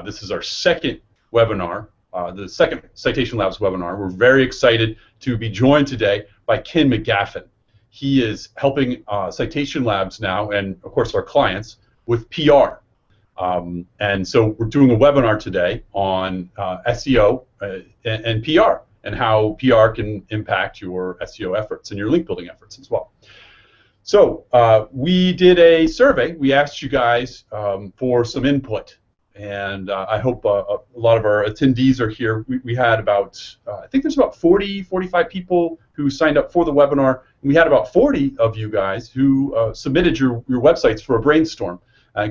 This is our second webinar, the second Citation Labs webinar. We're very excited to be joined today by Ken McGaffin. He is helping Citation Labs now, and of course our clients, with PR. And so we're doing a webinar today on SEO and PR, and how PR can impact your SEO efforts and your link building efforts as well. So we did a survey. We asked you guys for some input, and I hope a lot of our attendees are here. We had about, I think there's about 40, 45 people who signed up for the webinar, and we had about 40 of you guys who submitted your websites for a brainstorm.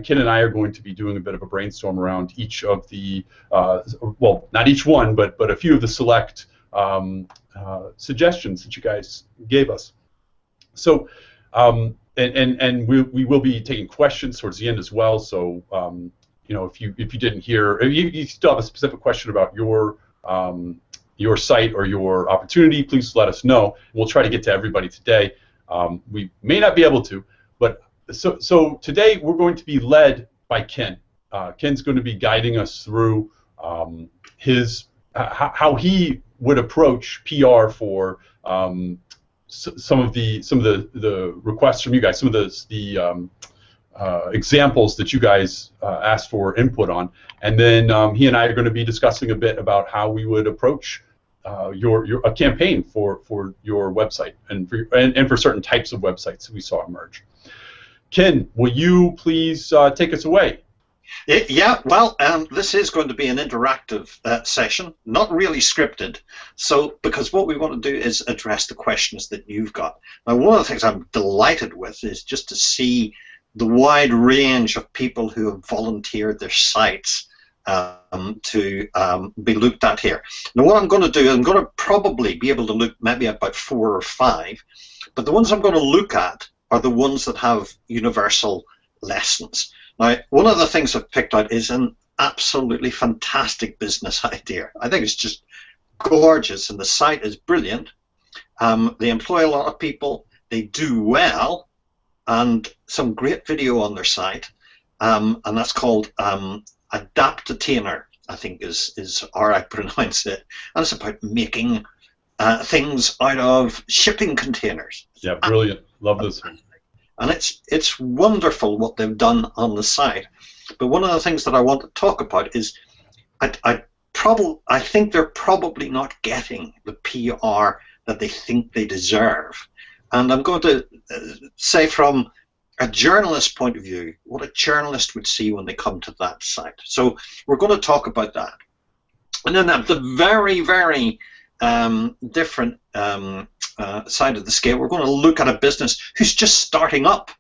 Ken and I are going to be doing a bit of a brainstorm around each of the, well, not each one, but a few of the select suggestions that you guys gave us. So, and we will be taking questions towards the end as well. So, you know, if you didn't hear, if you still have a specific question about your site or your opportunity, please let us know. We'll try to get to everybody today. We may not be able to, but so today we're going to be led by Ken. Ken's going to be guiding us through how he would approach PR for some of the requests from you guys, some of the examples that you guys asked for input on, and then he and I are going to be discussing a bit about how we would approach a campaign for your website and for certain types of websites that we saw emerge. Ken, will you please take us away? Yeah, well, this is going to be an interactive session, not really scripted. So, because what we want to do is address the questions that you've got. Now, one of the things I'm delighted with is just to see the wide range of people who have volunteered their sites to be looked at here. Now, what I'm going to do, I'm going to probably be able to look maybe at about 4 or 5, but the ones I'm going to look at are the ones that have universal lessons. Now, one of the things I've picked out is an absolutely fantastic business idea. I think it's just gorgeous, and the site is brilliant. They employ a lot of people, they do well, and some great video on their site, and that's called Adaptainer, I think is how I pronounce it, and it's about making things out of shipping containers. Yeah, brilliant. Love this one. And it's wonderful what they've done on the site. But one of the things that I want to talk about is I think they're probably not getting the PR that they think they deserve. And I'm going to say from a journalist's point of view, what a journalist would see when they come to that site. So we're going to talk about that. And then at the very, very different side of the scale, we're going to look at a business who's just starting up.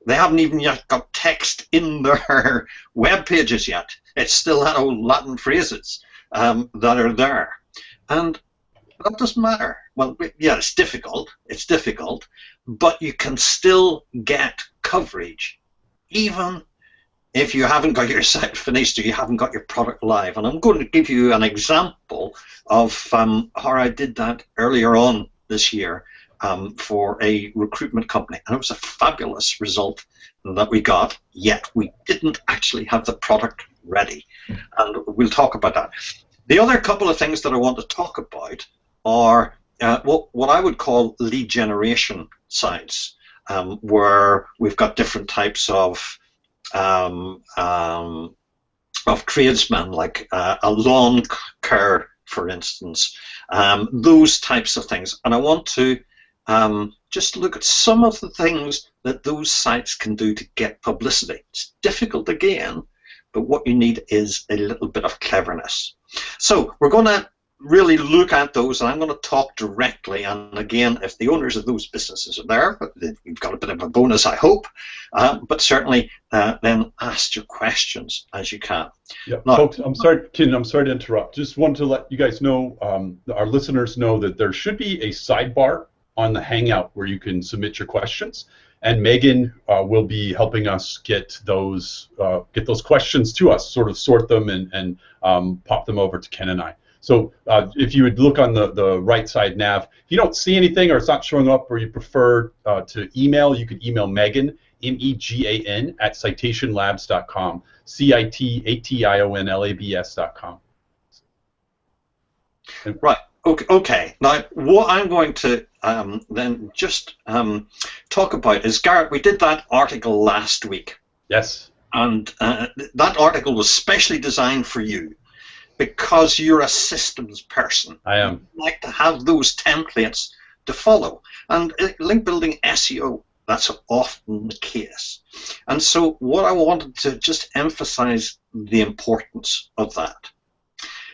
They haven't even yet got text in their web pages yet. It's still that old Latin phrases that are there, and that doesn't matter. Well, yeah, it's difficult, but you can still get coverage even if you haven't got your site finished or you haven't got your product live. And I'm going to give you an example of how I did that earlier on this year for a recruitment company. And it was a fabulous result that we got, yet we didn't actually have the product ready. And we'll talk about that. The other couple of things that I want to talk about are what I would call lead generation sites, where we've got different types of tradesmen, like a lawn care, for instance, those types of things. And I want to just look at some of the things that those sites can do to get publicity. It's difficult again, but what you need is a little bit of cleverness. So we're going to really look at those, and I'm going to talk directly. And again, if the owners of those businesses are there, you've got a bit of a bonus, I hope, but certainly then ask your questions as you can. Yeah, now, folks, I'm sorry, Ken, I'm sorry to interrupt. Just wanted to let you guys know, our listeners know, that there should be a sidebar on the Hangout where you can submit your questions, and Megan will be helping us get those questions to us, sort of sort them and pop them over to Ken and I. So if you would look on the right side nav, if you don't see anything or it's not showing up or you prefer to email, you could email Megan MEGAN at citationlabs.com, CITATIONLABS.com. Right. Okay. Now, what I'm going to then just talk about is, Garrett, we did that article last week. Yes. And that article was specially designed for you because you're a systems person. I am. You like to have those templates to follow. And link building SEO, that's often the case. And so what I wanted to just emphasize the importance of that.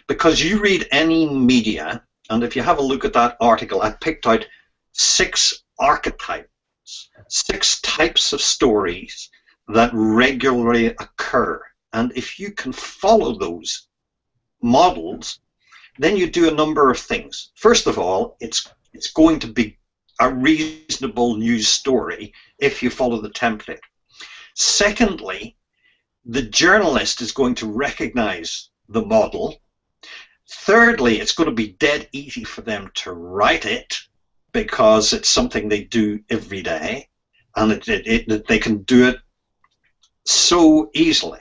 Because you read any media, and if you have a look at that article, I picked out 6 archetypes, 6 types of stories that regularly occur. And if you can follow those models, then you do a number of things. First of all, it's going to be a reasonable news story if you follow the template. Secondly, the journalist is going to recognize the model. Thirdly, it's going to be dead easy for them to write it because it's something they do every day, and they can do it so easily.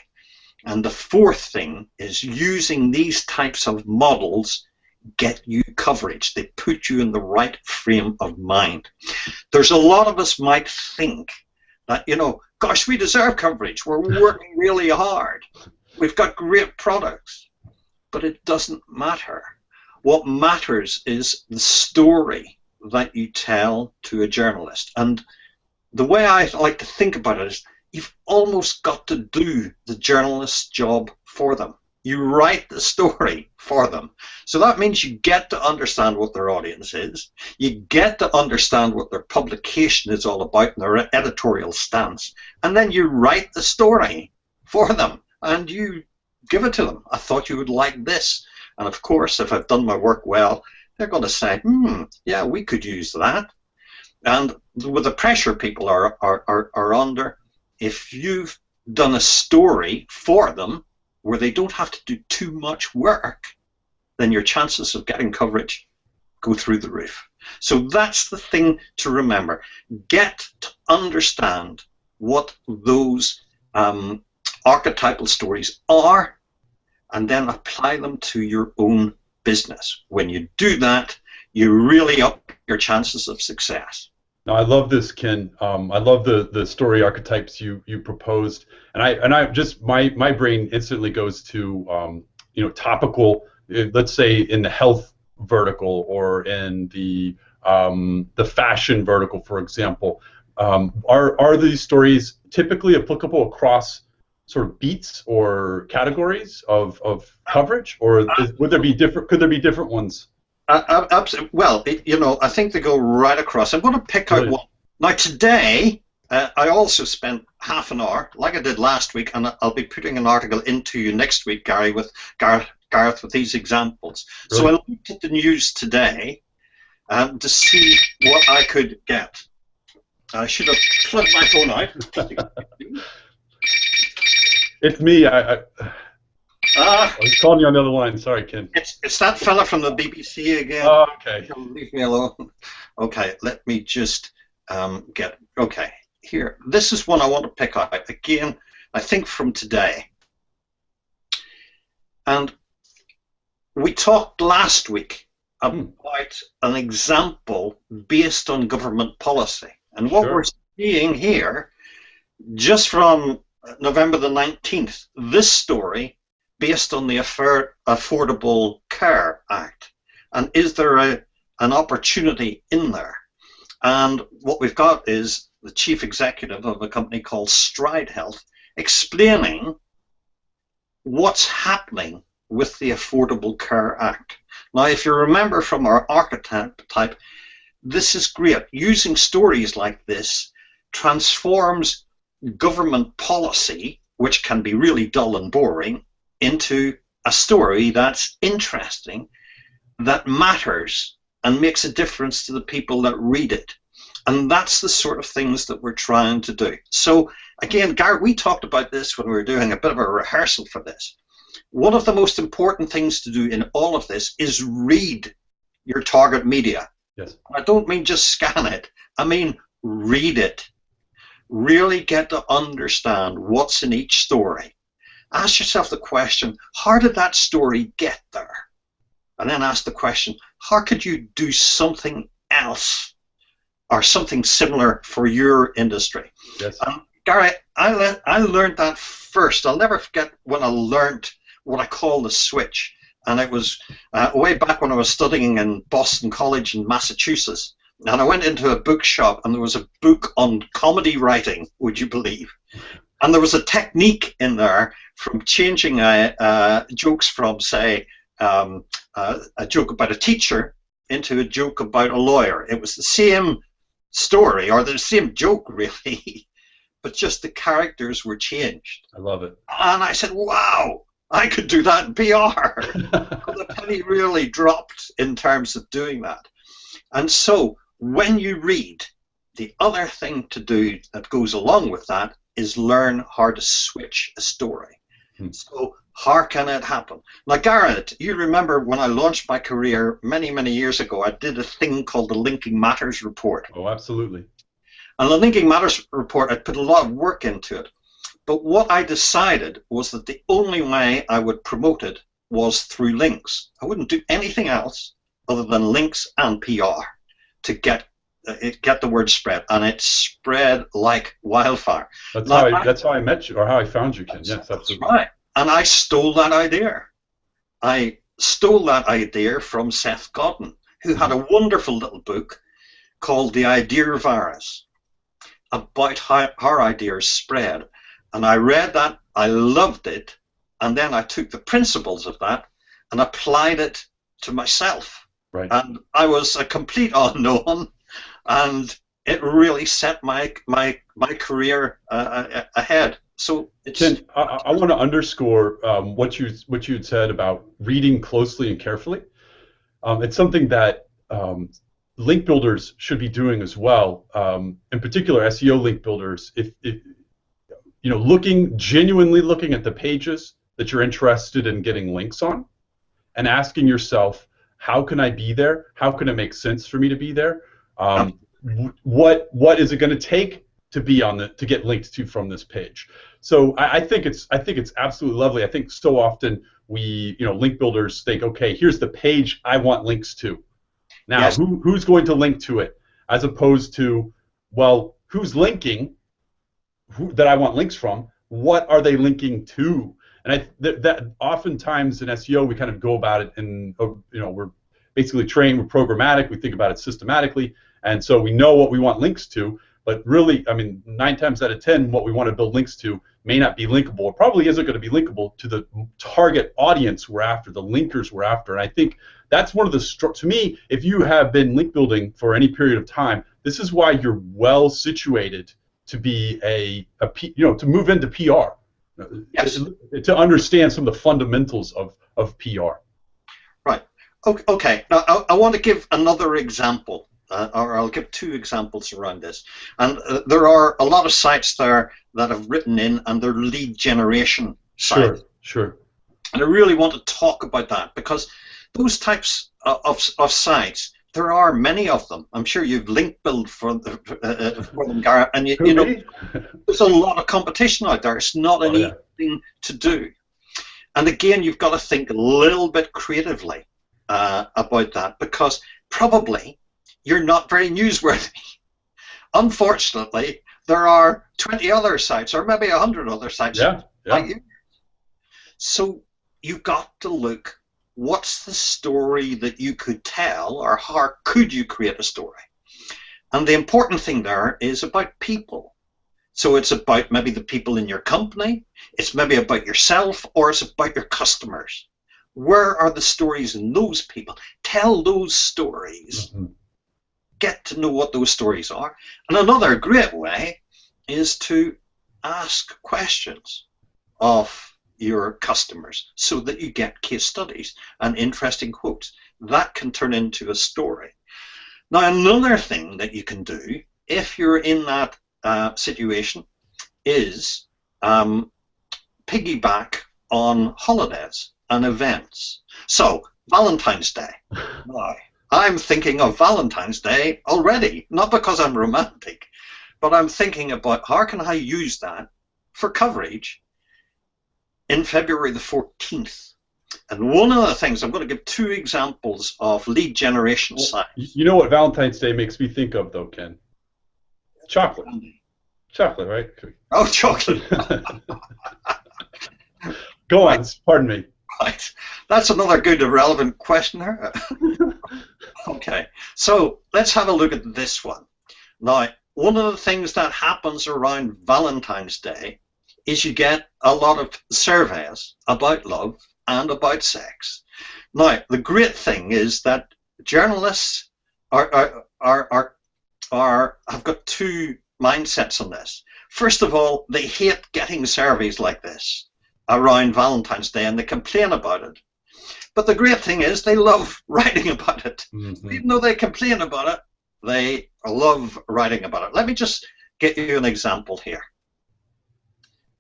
And the fourth thing is using these types of models get you coverage. They put you in the right frame of mind. There's a lot of us might think that, you know, gosh, we deserve coverage. We're working really hard. We've got great products. But it doesn't matter. What matters is the story that you tell to a journalist. And the way I like to think about it is you've almost got to do the journalist's job for them. You write the story for them. So that means you get to understand what their audience is. You get to understand what their publication is all about and their editorial stance. And then you write the story for them and you give it to them. I thought you would like this. And of course, if I've done my work well, they're going to say, yeah, we could use that. And with the pressure people are under, if you've done a story for them where they don't have to do too much work, then your chances of getting coverage go through the roof. So that's the thing to remember. Get to understand what those archetypal stories are, and then apply them to your own business. When you do that, you really up your chances of success. No, I love this, Ken. I love the story archetypes you proposed, and I just my brain instantly goes to you know, topical. Let's say in the health vertical or in the fashion vertical, for example. Are these stories typically applicable across sort of beats or categories of coverage, or would there be different? Could there be different ones? Absolutely. Well, you know, I think they go right across. I'm going to pick out one. Now today, I also spent half an hour, like I did last week, and I'll be putting an article into you next week, Gareth, with these examples. So I looked at the news today to see what I could get. I should have plugged my phone out. It's me. I was calling you on the other line. Sorry, Ken. It's that fella from the BBC again. Oh, okay. Leave me alone. Okay, let me just get. Okay, here. This is one I want to pick out again. I think from today. And we talked last week about an example based on government policy, and what we're seeing here, just from November the 19th, this story based on the Affordable Care Act. And is there an opportunity in there? And what we've got is the chief executive of a company called Stride Health explaining what's happening with the Affordable Care Act. Now, if you remember from our archetype, this is great. Using stories like this transforms government policy, which can be really dull and boring, into a story that's interesting, that matters, and makes a difference to the people that read it. And that's the sort of things that we're trying to do. So again, Garrett, we talked about this when we were doing a bit of a rehearsal for this. One of the most important things to do in all of this is read your target media. Yes. I don't mean just scan it. I mean read it. really get to understand what's in each story, ask yourself the question, how did that story get there? And then ask the question, how could you do something else or something similar for your industry? Yes. Gary, I learned that first. I'll never forget when I learned what I call the switch. And it was way back when I was studying in Boston College in Massachusetts. And I went into a bookshop and there was a book on comedy writing, would you believe? And there was a technique in there from changing jokes from, say, a joke about a teacher into a joke about a lawyer. It was the same story, or the same joke, really, but just the characters were changed. I love it. And I said, wow, I could do that in PR. The penny really dropped in terms of doing that. And so when you read, the other thing to do that goes along with that is learn how to switch a story. So how can it happen? Now, Garrett, you remember when I launched my career many, many years ago, I did a thing called the Linking Matters Report. Oh, absolutely. And the Linking Matters Report, I put a lot of work into it. But what I decided was that the only way I would promote it was through links. I wouldn't do anything else other than links and PR to get the word spread, and it spread like wildfire. That's how I met you, or how I found you, Ken. Yes, absolutely. That's right. And I stole that idea. I stole that idea from Seth Godin, who had a wonderful little book called The Idea Virus about how our ideas spread. And I read that, I loved it, and then I took the principles of that and applied it to myself. Right. And I was a complete unknown, and it really set my career ahead. So it's, Ken, I want to underscore what you had said about reading closely and carefully. It's something that link builders should be doing as well. In particular, SEO link builders. If you know, genuinely looking at the pages that you're interested in getting links on, and asking yourself, how can I be there? How can it make sense for me to be there? What is it going to take to be to get linked to from this page? So I think it's absolutely lovely. I think so often we, link builders think, okay, here's the page I want links to. Now, yes. Who's going to link to it? As opposed to, well, who's linking that I want links from? What are they linking to? And that oftentimes in SEO we kind of go about it, and we're basically trained, we're programmatic, we think about it systematically, and so we know what we want links to. But really, I mean, 9 times out of 10, what we want to build links to may not be linkable, or probably isn't going to be linkable to the target audience we're after, the linkers we're after. And I think that's one of the, to me, if you have been link building for any period of time, this is why you're well situated to be to move into PR, yes. to understand some of the fundamentals of PR. Right. Okay. Now, I want to give another example. Or I'll give 2 examples around this. And there are a lot of sites there that have written in, and they're lead generation sites. Sure. And I really want to talk about that, because those types of sites, there are many of them. I'm sure you've link built for them, Garrett, and you know there's a lot of competition out there. It's not an easy thing to do. And again, you've got to think a little bit creatively about that, because probably you're not very newsworthy. Unfortunately, there are 20 other sites, or maybe 100 other sites like you. So you've got to look, what's the story that you could tell, or how could you create a story? And the important thing there is about people. So it's about maybe the people in your company, it's maybe about yourself, or it's about your customers. Where are the stories in those people? Tell those stories. Mm-hmm. Get to know what those stories are. And another great way is to ask questions of your customers so that you get case studies and interesting quotes. That can turn into a story. Now, another thing that you can do if you're in that situation is piggyback on holidays and events. So, Valentine's Day. Now, I'm thinking of Valentine's Day already, not because I'm romantic, but I'm thinking about how can I use that for coverage in February the 14th. And one of the things, I'm going to give two examples of lead generation sites. You know what Valentine's Day makes me think of, though, Ken? Chocolate. Chocolate, right? Oh, chocolate. Go on, pardon me. Right. That's another good irrelevant question there. Okay, so let's have a look at this one. Now, one of the things that happens around Valentine's Day is you get a lot of surveys about love and about sex. Now, the great thing is that journalists have got two mindsets on this. First of all, they hate getting surveys like this around Valentine's Day and they complain about it. But the great thing is they love writing about it. Mm-hmm. Even though they complain about it, they love writing about it. Let me just get you an example here.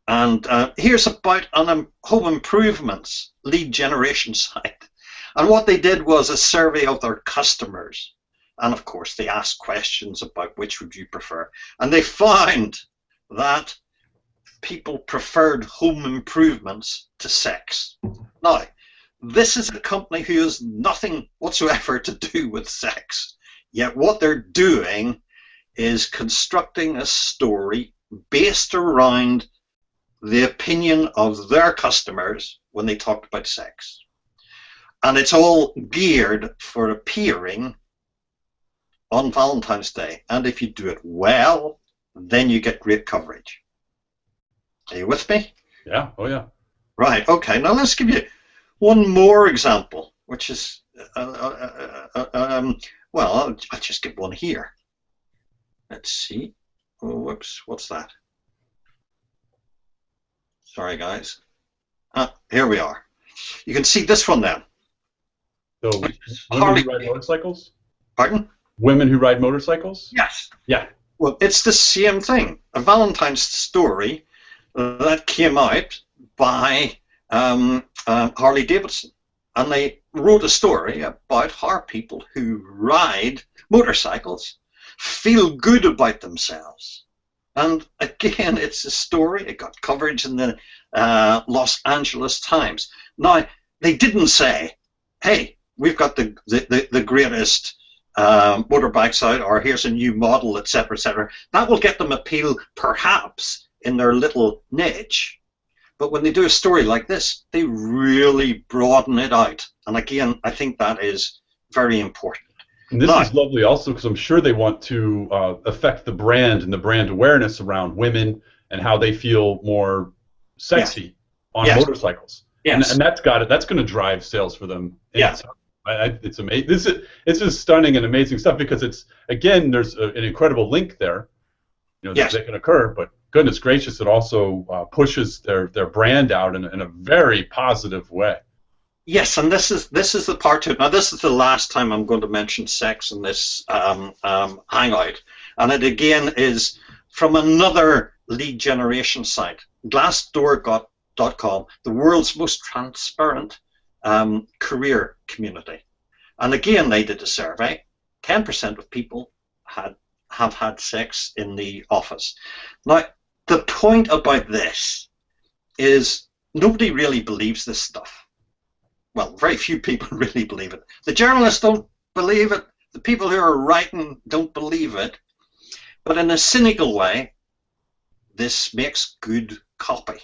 And here's about an home improvements lead generation site. And what they did was a survey of their customers. And of course, they asked questions about which would you prefer. And they found that people preferred home improvements to sex. Now, this is a company who has nothing whatsoever to do with sex. Yet what they're doing is constructing a story based around the opinion of their customers when they talked about sex. And it's all geared for appearing on Valentine's Day. And if you do it well, then you get great coverage. Are you with me? Yeah, oh yeah. Right, okay, now let's give you one more example, which is, well, I'll just give one here. Let's see. Oh, whoops, what's that? Sorry, guys. Here we are. You can see this one now. So, women who ride motorcycles? Pardon? Women who ride motorcycles? Yes. Yeah. Well, it's the same thing. A Valentine's story that came out by Harley Davidson. And they wrote a story about how people who ride motorcycles feel good about themselves. And again, it's a story. It got coverage in the Los Angeles Times. Now, they didn't say, hey, we've got the greatest motorbikes out, or here's a new model, etc., etc. That will get them appeal, perhaps, in their little niche. But when they do a story like this, they really broaden it out. And again, I think that is very important. And this is lovely also because I'm sure they want to affect the brand and the brand awareness around women and how they feel more sexy on motorcycles. Yes. And that's got it. That's going to drive sales for them. Yes. It's amazing. It's just stunning and amazing stuff because it's, again, there's an incredible link there, that can occur. But goodness gracious, it also pushes their brand out in a very positive way. Yes, and this is the part to it. Now, this is the last time I'm going to mention sex in this hangout, and it again is from another lead generation site, Glassdoor.com, the world's most transparent career community. And again, they did a survey. 10% of people have had sex in the office. Now, the point about this is nobody really believes this stuff. Well, very few people really believe it. The journalists don't believe it. The people who are writing don't believe it. But in a cynical way, this makes good copy.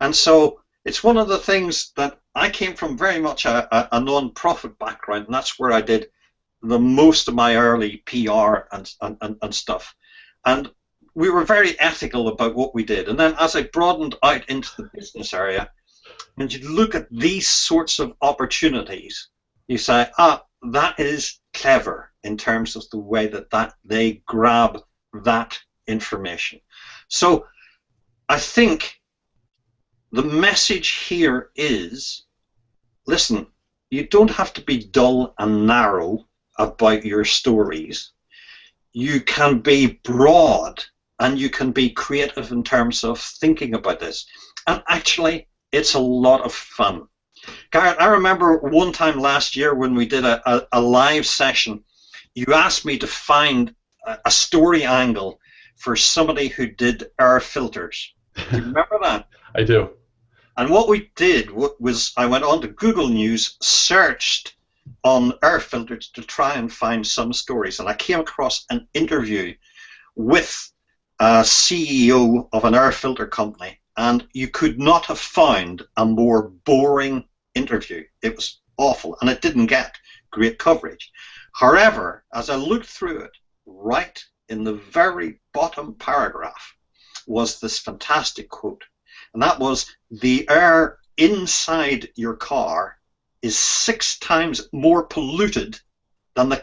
And so it's one of the things that I came from very much a non-profit background, and that's where I did the most of my early PR and stuff. And we were very ethical about what we did. And then as I broadened out into the business area, and you look at these sorts of opportunities, you say, that is clever in terms of the way that they grab that information. So I think the message here is, listen, you don't have to be dull and narrow about your stories. You can be broad and you can be creative in terms of thinking about this. And actually, it's a lot of fun. Garrett, I remember one time last year when we did a live session, you asked me to find a story angle for somebody who did air filters. Do you remember that? I do. And what we did was I went on to Google News, searched on air filters to try and find some stories, and I came across an interview with a CEO of an air filter company, and you could not have found a more boring interview. It was awful, and it didn't get great coverage. However, as I looked through it, right in the very bottom paragraph was this fantastic quote, and that was, "The air inside your car is 6 times more polluted than the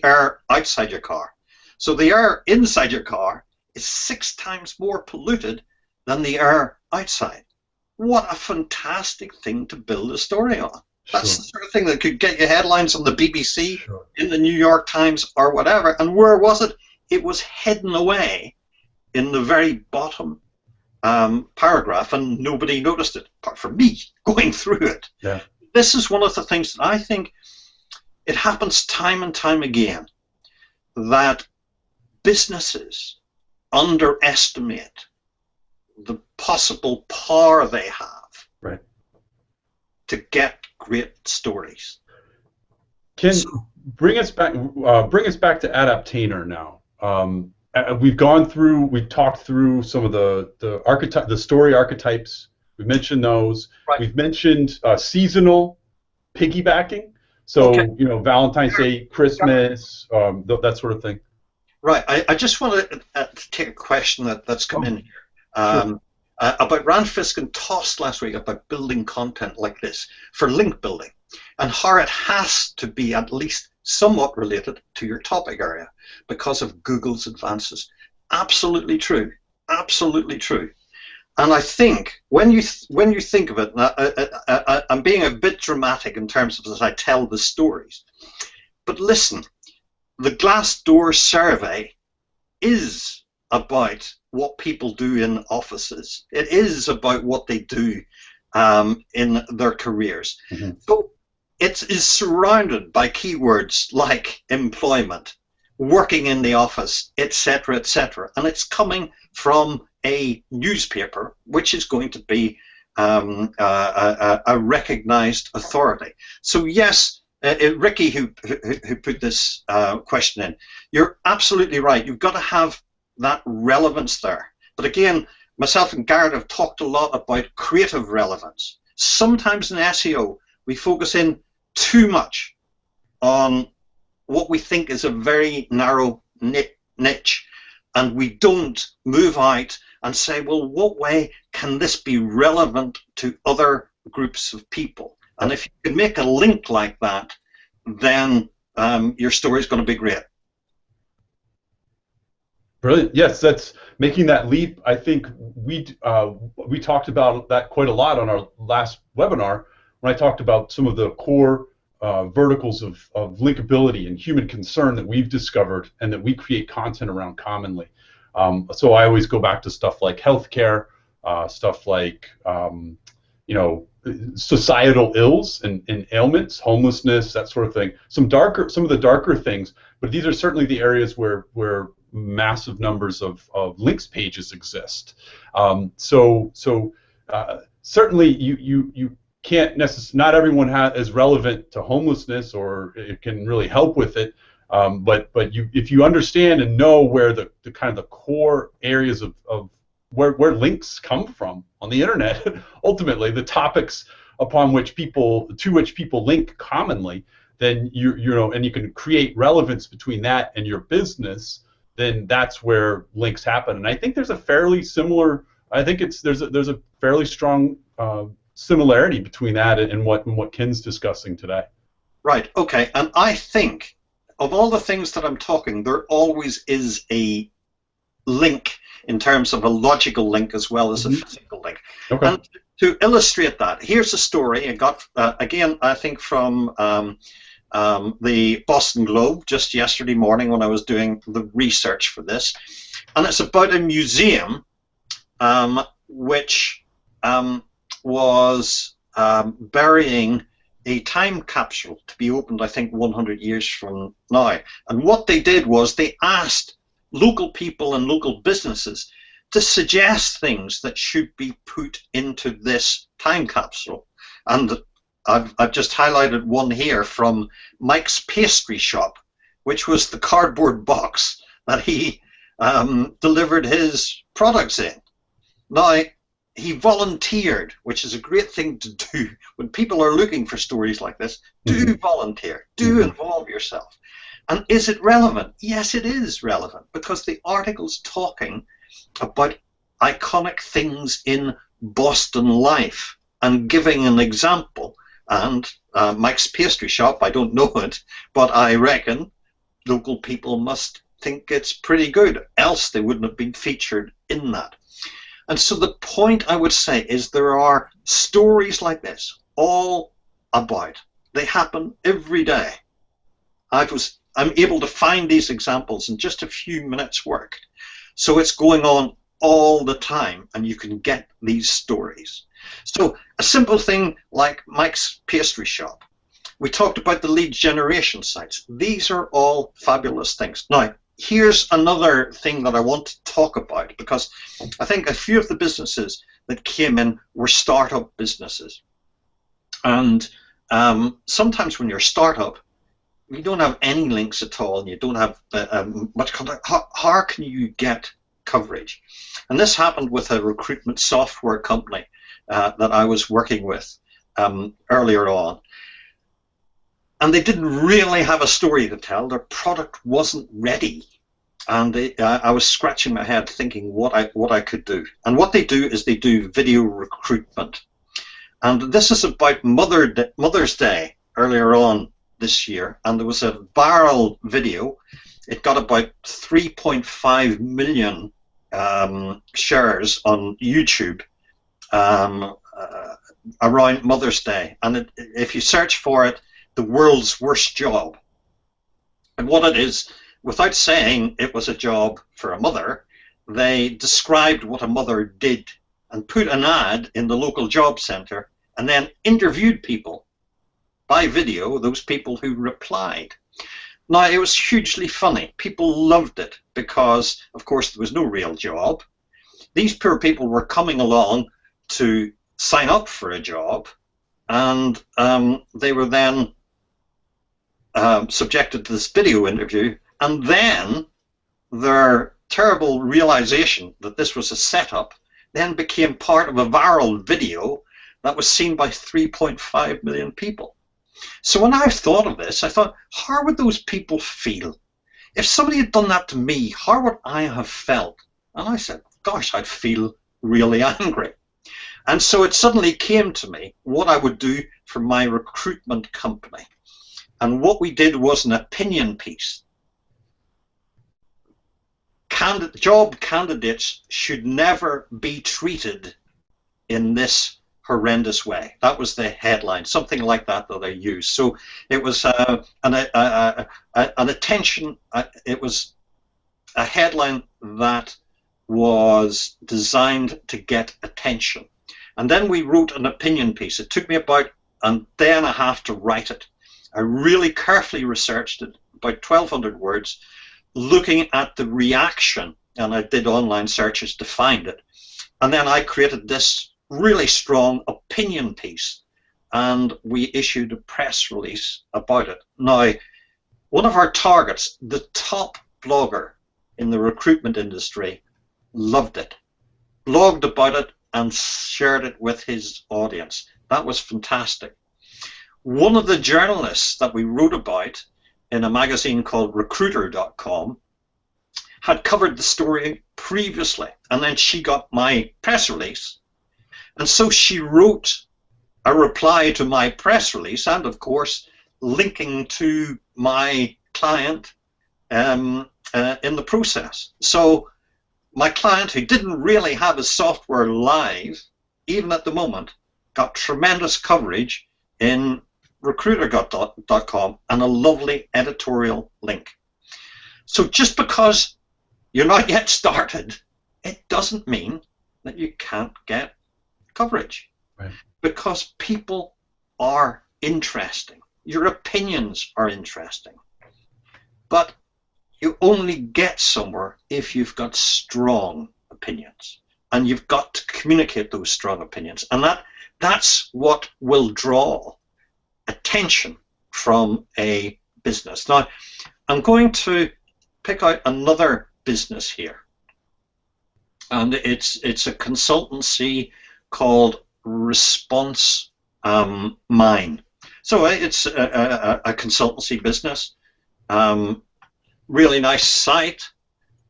air outside your car." So the air inside your car is 6 times more polluted than the air outside. What a fantastic thing to build a story on. Sure. That's the sort of thing that could get you headlines on the BBC, Sure. in the New York Times, or whatever. And where was it? It was hidden away in the very bottom paragraph, and nobody noticed it, apart from me going through it. Yeah. This is one of the things that I think it happens time and time again, that businesses underestimate the possible power they have, right, to get great stories. Ken, bring us back to Adaptainer now. We've talked through some of the story archetypes. We've mentioned those. Right. We've mentioned seasonal piggybacking. So, okay. Valentine's Day, Christmas, that sort of thing. Right. I just want to take a question that's come in here. Sure. About Rand Fiskin tossed last week about building content like this for link building, and how it has to be at least somewhat related to your topic area because of Google's advances. Absolutely true. Absolutely true. And I think when you think of it, I'm being a bit dramatic in terms of as I tell the stories, but listen, the Glassdoor survey is about what people do in offices. It is about what they do in their careers. Mm-hmm. So it is surrounded by keywords like employment, working in the office, etc., etc. And it's coming from a newspaper, which is going to be a recognized authority. So yes, Ricky, who put this question in, you're absolutely right. You've got to have that relevance there. But again, myself and Garrett have talked a lot about creative relevance. Sometimes in SEO, we focus in too much on what we think is a very narrow niche, and we don't move out and say, well, what way can this be relevant to other groups of people? And if you can make a link like that, then your story is going to be great. Brilliant. Yes, that's making that leap. I think we talked about that quite a lot on our last webinar when I talked about some of the core verticals of linkability and human concern that we've discovered and that we create content around commonly. So I always go back to stuff like healthcare, stuff like societal ills and ailments, homelessness, that sort of thing. Some of the darker things, but these are certainly the areas where massive numbers of links pages exist. Certainly you can't necessarily, not everyone is relevant to homelessness or it can really help with it. But if you understand and know where the kind of the core areas of where links come from on the internet, ultimately the topics to which people link commonly, then and you can create relevance between that and your business, then that's where links happen. And I think there's a fairly similar. I think there's a fairly strong similarity between that and what Ken's discussing today. Right. Okay. And I think of all the things that I'm talking, there always is a link in terms of a logical link as well as a physical link. Okay. And to illustrate that, here's a story I got again, I think from the Boston Globe just yesterday morning when I was doing the research for this, and it's about a museum which was burying a time capsule to be opened, I think, 100 years from now. And what they did was they asked local people and local businesses to suggest things that should be put into this time capsule. And I've just highlighted one here from Mike's Pastry Shop, which was the cardboard box that he delivered his products in. Now, he volunteered, which is a great thing to do when people are looking for stories like this. Do volunteer, do involve yourself. And is it relevant? Yes, it is relevant, because the article's talking about iconic things in Boston life and giving an example. And Mike's Pastry Shop, I don't know it, but I reckon local people must think it's pretty good, else they wouldn't have been featured in that. And so the point I would say is there are stories like this all about. They happen every day. I'm able to find these examples in just a few minutes' work. So it's going on all the time, and you can get these stories. So a simple thing like Mike's Pastry Shop. We talked about the lead generation sites. These are all fabulous things. Now, here's another thing that I want to talk about, because I think a few of the businesses that came in were startup businesses. And sometimes when you're a startup, you don't have any links at all, and you don't have much contact. How can you get coverage? And this happened with a recruitment software company that I was working with earlier on. And they didn't really have a story to tell. Their product wasn't ready. And I was scratching my head thinking what I could do. And what they do is they do video recruitment. And this is about Mother's Day earlier on this year. And there was a viral video. It got about 3.5 million shares on YouTube around Mother's Day. And if you search for it, the world's worst job. And what it is, without saying it was a job for a mother, they described what a mother did and put an ad in the local job centre and then interviewed people by video, those people who replied. Now, it was hugely funny. People loved it because, of course, there was no real job. These poor people were coming along to sign up for a job, and they were then subjected to this video interview, and then their terrible realization that this was a setup then became part of a viral video that was seen by 3.5 million people. So when I thought of this, I thought, how would those people feel? If somebody had done that to me, how would I have felt? And I said, gosh, I'd feel really angry. And so it suddenly came to me what I would do for my recruitment company. And what we did was an opinion piece. Job candidates should never be treated in this horrendous way. That was the headline, something like that I used. So it was an attention. It was a headline that was designed to get attention. And then we wrote an opinion piece. It took me about a day and a half to write it. I really carefully researched it, about 1,200 words, looking at the reaction, and I did online searches to find it. And then I created this really strong opinion piece, and we issued a press release about it. Now, one of our targets, the top blogger in the recruitment industry, loved it, blogged about it, and shared it with his audience. That was fantastic. One of the journalists that we wrote about in a magazine called Recruiter.com had covered the story previously, and then she got my press release, and so she wrote a reply to my press release, and of course linking to my client in the process. So my client, who didn't really have his software live, even at the moment, got tremendous coverage in Recruiter.com and a lovely editorial link. So just because you're not yet started, it doesn't mean that you can't get coverage. Right. Because people are interesting. Your opinions are interesting. But you only get somewhere if you've got strong opinions, and you've got to communicate those strong opinions, and that's what will draw attention from a business. Now, I'm going to pick out another business here, and it's a consultancy called Response Mine. So it's a consultancy business, really nice site,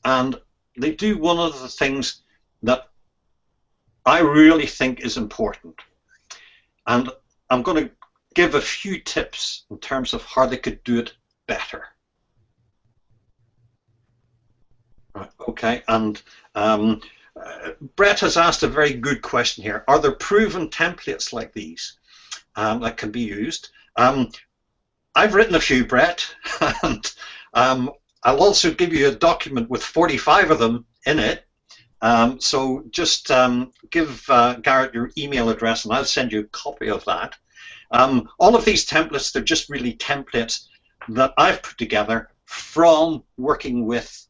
and they do one of the things that I really think is important. And I'm going to give a few tips in terms of how they could do it better. Right, okay, and Brett has asked a very good question here. Are there proven templates like these that can be used? I've written a few, Brett, and I'll also give you a document with 45 of them in it. So just give Garrett your email address and I'll send you a copy of that. All of these templates, they're just really templates that I've put together from working with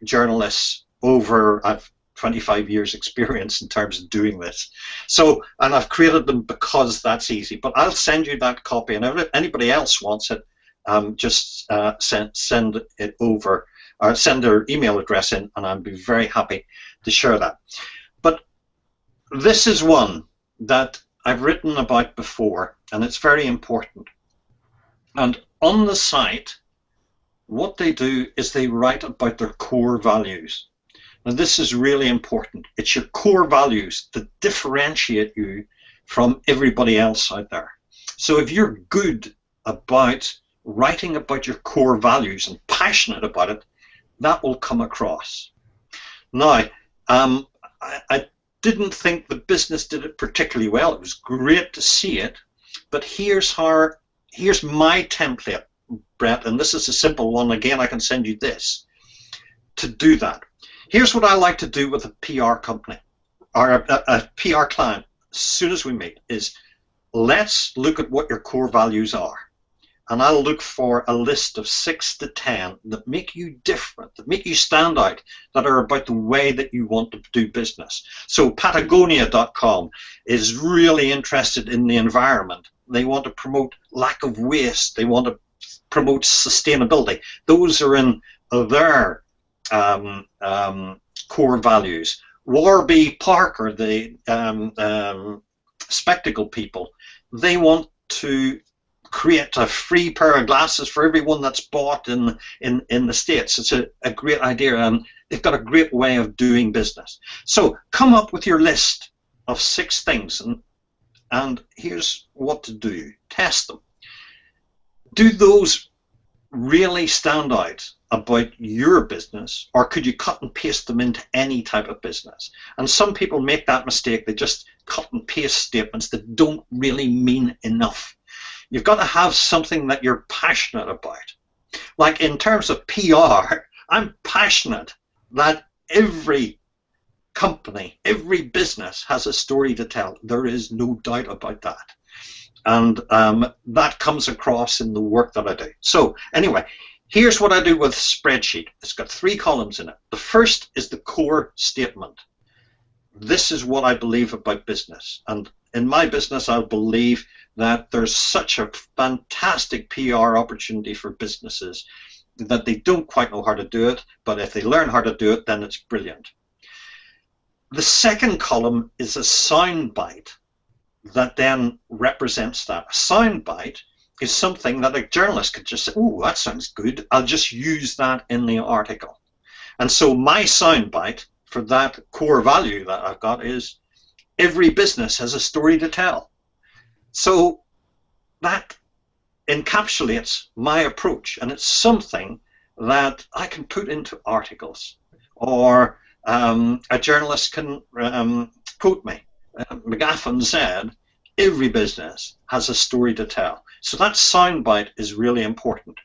journalists over, I've 25 years experience in terms of doing this. So, and I've created them because that's easy, but I'll send you that copy, and if anybody else wants it, just send it over, or send their email address in, and I'd be very happy to share that. But this is one that I've written about before, and it's very important. And on the site, what they do is they write about their core values. Now, this is really important. It's your core values that differentiate you from everybody else out there. So if you're good about writing about your core values and passionate about it, that will come across. Now, I didn't think the business did it particularly well. It was great to see it, but here's my template, Brett, and this is a simple one. Again, I can send you this to do that. Here's what I like to do with a PR company or a PR client as soon as we meet is let's look at what your core values are. And I'll look for a list of 6 to 10 that make you different, that make you stand out, that are about the way that you want to do business. So Patagonia.com is really interested in the environment. They want to promote lack of waste. They want to promote sustainability. Those are in their core values. Warby Parker, the spectacle people, they want to create a free pair of glasses for everyone that's bought in the States. It's a great idea, and they've got a great way of doing business. So come up with your list of 6 things, and here's what to do. Test them. Do those really stand out about your business, or could you cut and paste them into any type of business? And some people make that mistake. They just cut and paste statements that don't really mean enough. You've got to have something that you're passionate about. Like in terms of PR, I'm passionate that every company, every business has a story to tell. There is no doubt about that. And that comes across in the work that I do. So anyway, here's what I do with a spreadsheet. It's got 3 columns in it. The first is the core statement. This is what I believe about business. And in my business, I believe that there's such a fantastic PR opportunity for businesses that they don't quite know how to do it, but if they learn how to do it, then it's brilliant. The second column is a soundbite that then represents that. A soundbite is something that a journalist could just say, oh, that sounds good, I'll just use that in the article. And so my soundbite for that core value that I've got is every business has a story to tell. So that encapsulates my approach, and it's something that I can put into articles, or a journalist can quote me. McGaffin said, every business has a story to tell. So that soundbite is really important.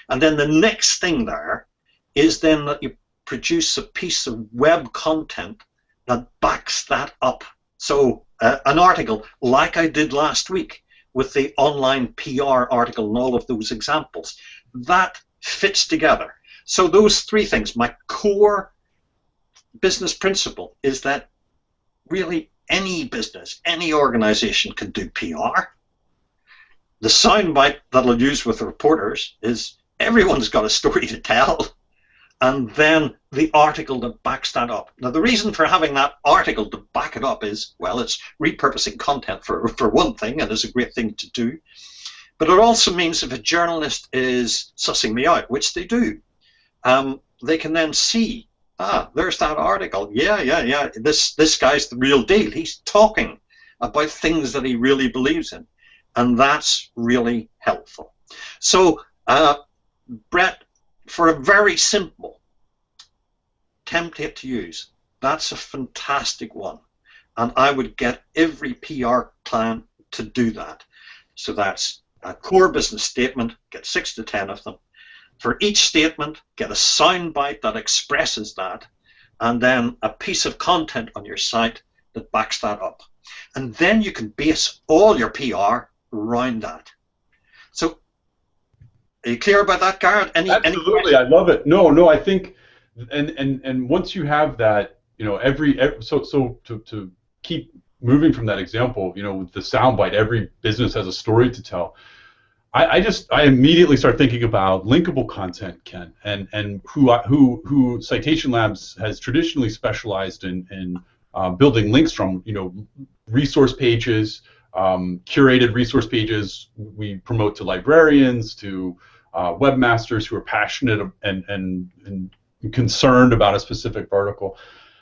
And then the next thing there is then that you produce a piece of web content that backs that up. So an article like I did last week with the online PR article and all of those examples, that fits together. So those three things, my core business principle is that really any business, any organization can do PR. The soundbite that I'll use with reporters is everyone's got a story to tell, and then the article that backs that up. Now, the reason for having that article to back it up is, well, it's repurposing content for one thing, and it's a great thing to do. But it also means if a journalist is sussing me out, which they do, they can then see, there's that article. Yeah. This guy's the real deal. He's talking about things that he really believes in. And that's really helpful. So, Brett, for a very simple template to use, that's a fantastic one. And I would get every PR client to do that. So that's a core business statement, get 6 to 10 of them. For each statement, get a soundbite that expresses that, and then a piece of content on your site that backs that up. And then you can base all your PR around that. So, are you clear about that, Garrett? Absolutely, I love it. No, I think, and once you have that, so to keep moving from that example, with the soundbite, every business has a story to tell. I immediately start thinking about linkable content, Ken, and who Citation Labs has traditionally specialized in building links from, resource pages, curated resource pages we promote to librarians, to webmasters who are passionate and concerned about a specific vertical.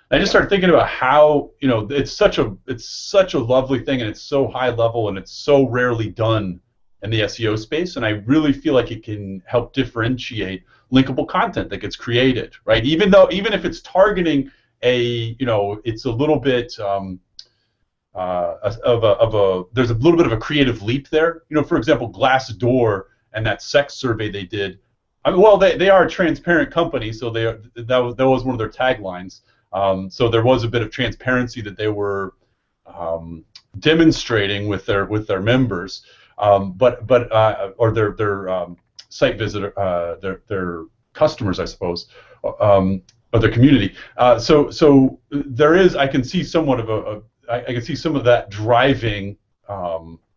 And I just started thinking about how it's such a lovely thing, and it's so high level, and it's so rarely done in the SEO space, and I really feel like it can help differentiate linkable content that gets created, right? Even if it's targeting it's a little bit there's a little bit of a creative leap there. For example, Glassdoor and that sex survey they did. They are a transparent company, so that was one of their taglines. So there was a bit of transparency that they were demonstrating with their members. Or their site visitor, their customers, I suppose, or their community. So there is, I can see somewhat of I can see some of that driving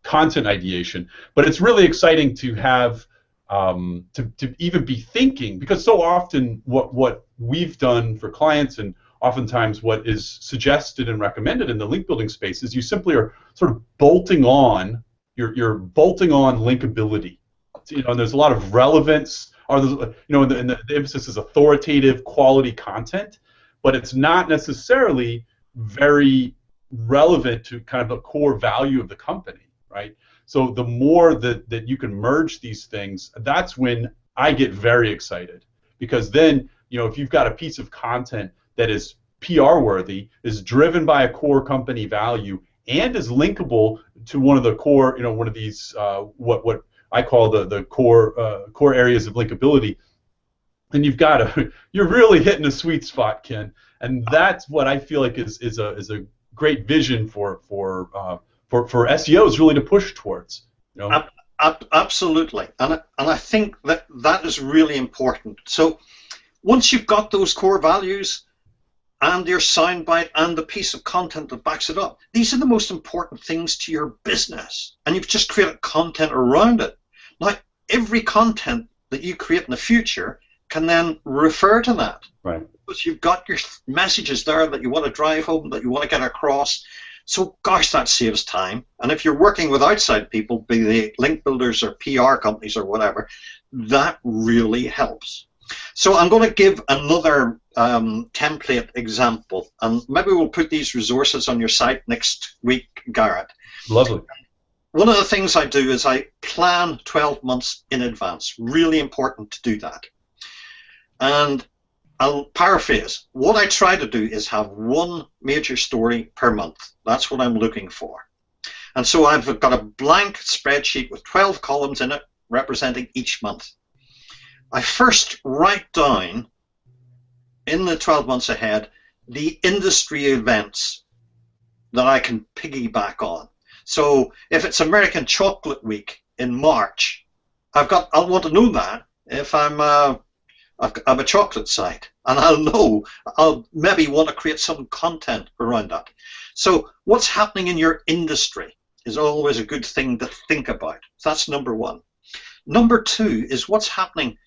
content ideation, but it's really exciting to have to even be thinking, because so often what we've done for clients, and oftentimes what is suggested and recommended in the link building space, is you simply are sort of bolting on. You're bolting on linkability, and there's a lot of relevance, or the emphasis is authoritative, quality content, but it's not necessarily very relevant to kind of the core value of the company, right? So the more that you can merge these things, that's when I get very excited, because then if you've got a piece of content that is PR worthy, is driven by a core company value, and is linkable to one of the core, one of these what I call the core areas of linkability, then you're really hitting a sweet spot, Ken, and that's what I feel like is a great vision for SEOs really to push towards. Absolutely, and I think that is really important. So once you've got those core values, and your soundbite, and the piece of content that backs it up, these are the most important things to your business. And you've just created content around it. Now, every content that you create in the future can then refer to that. Right. Because you've got your messages there that you want to drive home, that you want to get across. So, gosh, that saves time. And if you're working with outside people, be they link builders or PR companies or whatever, that really helps. So I'm going to give another template example, and maybe we'll put these resources on your site next week, Garrett. Lovely. One of the things I do is I plan 12 months in advance. Really important to do that. And I'll paraphrase. What I try to do is have one major story per month. That's what I'm looking for. And so I've got a blank spreadsheet with 12 columns in it representing each month. I first write down, in the 12 months ahead, the industry events that I can piggyback on. So if it's American Chocolate Week in March, I want to know that if I'm I'm a chocolate site, and I'll maybe want to create some content around that. So what's happening in your industry is always a good thing to think about. That's number one. Number two is what's happening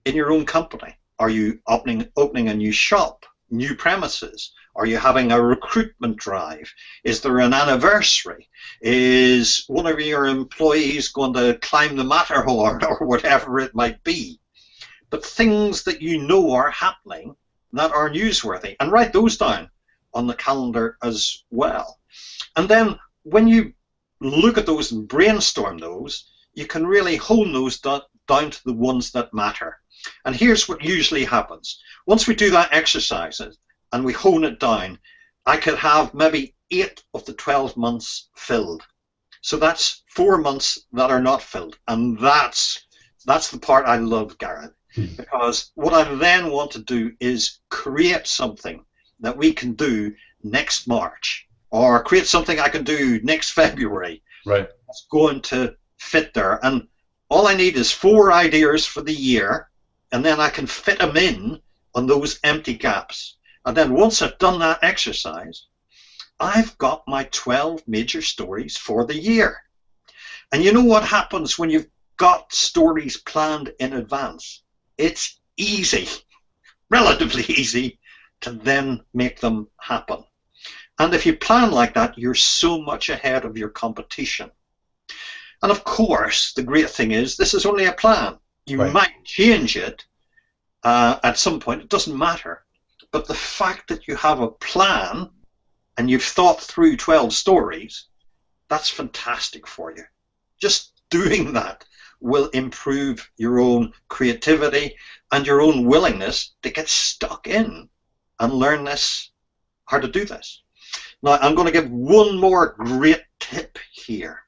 in your own company. Are you opening a new shop, new premises? Are you having a recruitment drive? Is there an anniversary? Is one of your employees going to climb the Matterhorn or whatever it might be? But things that you know are happening that are newsworthy, and write those down on the calendar as well. And then when you look at those and brainstorm those, you can really hone those down to the ones that matter. And here's what usually happens. Once we do that exercise and we hone it down, I could have maybe 8 of the 12 months filled. So that's 4 months that are not filled. And that's the part I love, Garrett. Because what I then want to do is create something that we can do next March, or create something I can do next February. Right. That's going to fit there. And all I need is 4 ideas for the year, and then I can fit them in on those empty gaps. And then once I've done that exercise, I've got my 12 major stories for the year. And you know what happens when you've got stories planned in advance? It's easy, relatively easy, to then make them happen. And if you plan like that, you're so much ahead of your competition. And of course, the great thing is, this is only a plan. You Right. might change it at some point, it doesn't matter. But the fact that you have a plan and you've thought through 12 stories, that's fantastic for you. Just doing that will improve your own creativity and your own willingness to get stuck in and learn how to do this. Now, I'm going to give one more great tip here,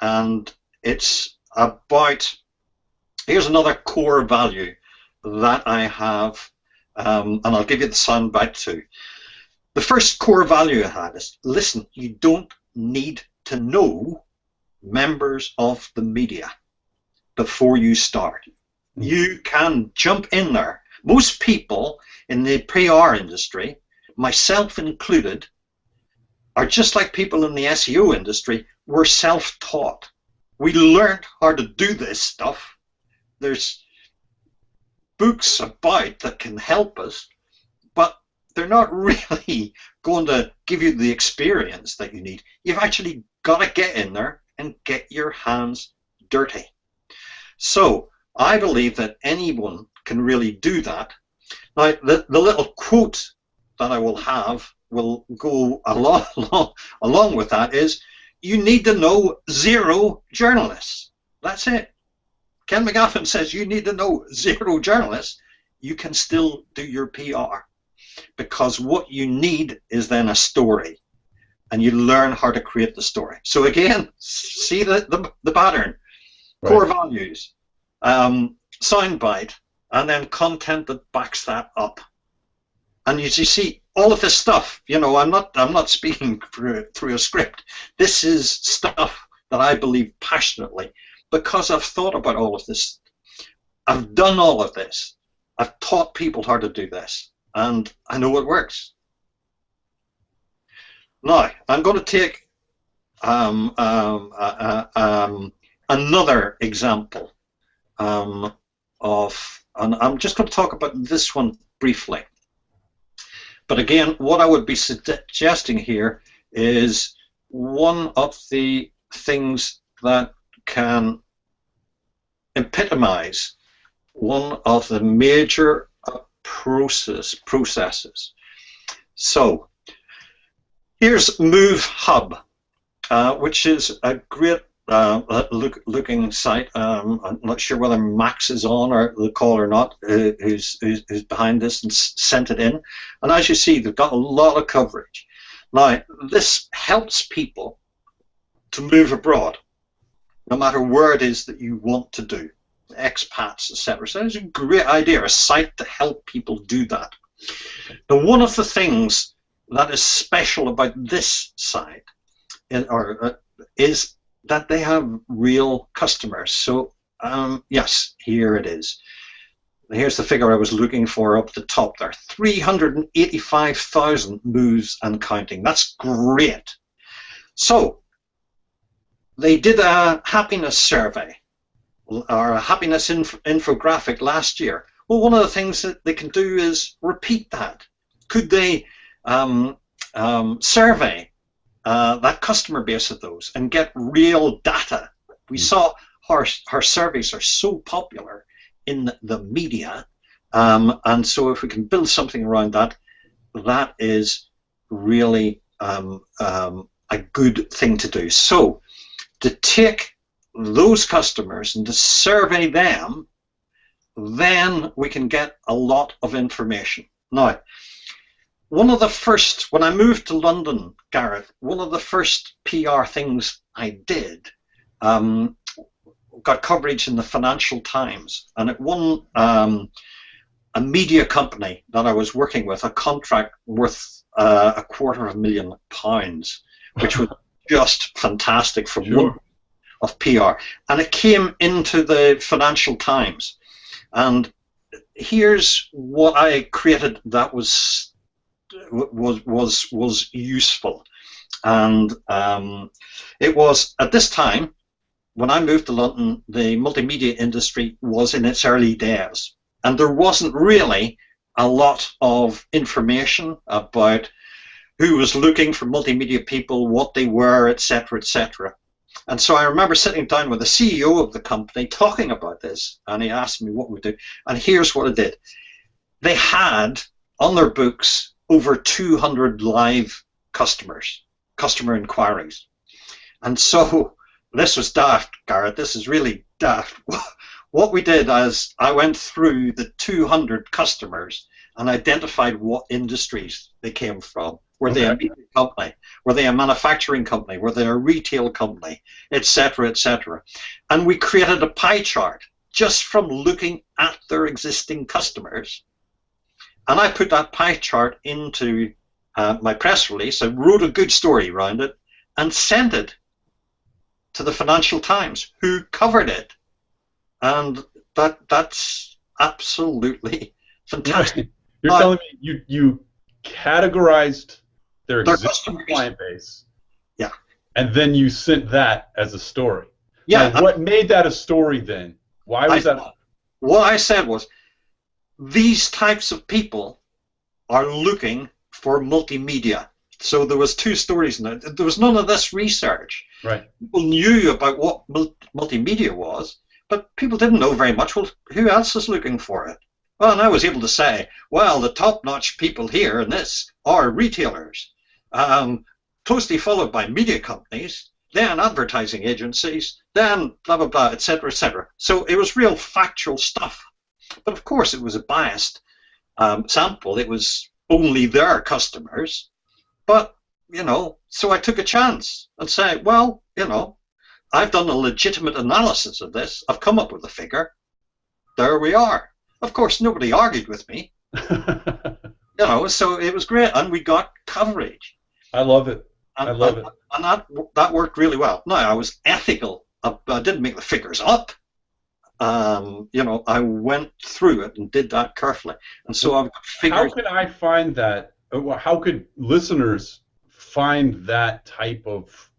and it's about, here's another core value that I have, and I'll give you the soundbite too. The first core value I had is, listen, you don't need to know members of the media before you start. You can jump in there. Most people in the PR industry, myself included, are just like people in the SEO industry. We're self-taught. We learned how to do this stuff. There's books about that can help us, but they're not really going to give you the experience that you need. You've actually got to get in there and get your hands dirty. So I believe that anyone can really do that. Now, the little quote that I will have will go along with that is, you need to know 0 journalists. That's it. Ken McGaffin says you need to know 0 journalists. You can still do your PR, because what you need is then a story, and you learn how to create the story. So again, see the pattern. Right. Core values, soundbite, and then content that backs that up. And you see, all of this stuff, you know, I'm not speaking through a script. This is stuff that I believe passionately, because I've thought about all of this. I've done all of this. I've taught people how to do this, and I know it works. Now, I'm going to take another example and I'm just going to talk about this one briefly. But again, what I would be suggesting here is one of the things that can epitomize one of the major processes. So here's Move Hub, which is a great looking site. I'm not sure whether Max is on or the call or not, who's behind this and sent it in. And as you see, they've got a lot of coverage. Now, this helps people to move abroad, no matter where it is that you want to do, expats, etc. So it's a great idea, a site to help people do that. Now, one of the things that is special about this site is that they have real customers. So yes, here it is. Here's the figure I was looking for up the top there. 385,000 moves and counting. That's great. So they did a happiness survey or a happiness infographic last year. Well, one of the things that they can do is repeat that. Could they survey that customer base of those and get real data? We saw our surveys are so popular in the media, and so if we can build something around that, that is really a good thing to do. So to take those customers and to survey them, then we can get a lot of information. Now, one of the first, when I moved to London, Garrett, one of the first PR things I did, got coverage in the Financial Times, and it won a media company that I was working with a contract worth £250,000, which was just fantastic for one of PR. And it came into the Financial Times, and here's what I created that was useful, and it was at this time. When I moved to London, the multimedia industry was in its early days, and there wasn't really a lot of information about who was looking for multimedia people, what they were, etc., etc. And so I remember sitting down with the CEO of the company talking about this, and he asked me what we do, and here's what it did. They had on their books over 200 live customer inquiries, and so this was daft, Garrett. This is really daft. What we did is I went through the 200 customers and identified what industries they came from. Were they a media company? Were they a manufacturing company? Were they a retail company? Etc., etc. And we created a pie chart just from looking at their existing customers. And I put that pie chart into my press release. I wrote a good story around it and sent it to the Financial Times, who covered it, and that's absolutely fantastic. You're telling me you categorized their existing client base, yeah, and then you sent that as a story. Yeah. Now, what made that a story then? Why was that? What I said was, these types of people are looking for multimedia. So there was two stories in it. There was none of this research. Right. People knew about what multimedia was, but people didn't know very much. Well, who else is looking for it? Well, and I was able to say, well, the top-notch people here in this are retailers, closely followed by media companies, then advertising agencies, then blah, blah, blah, etc., etc. So it was real factual stuff. But of course, it was a biased sample. It was only their customers. But, you know, so I took a chance and said, well, you know, I've done a legitimate analysis of this. I've come up with a figure. There we are. Of course, nobody argued with me. You know, so it was great, and we got coverage. I love it. I love it. And that worked really well. Now, I was ethical. I didn't make the figures up. You know, I went through it and did that carefully. And so I've got figures. How can I find that? How could listeners find that type of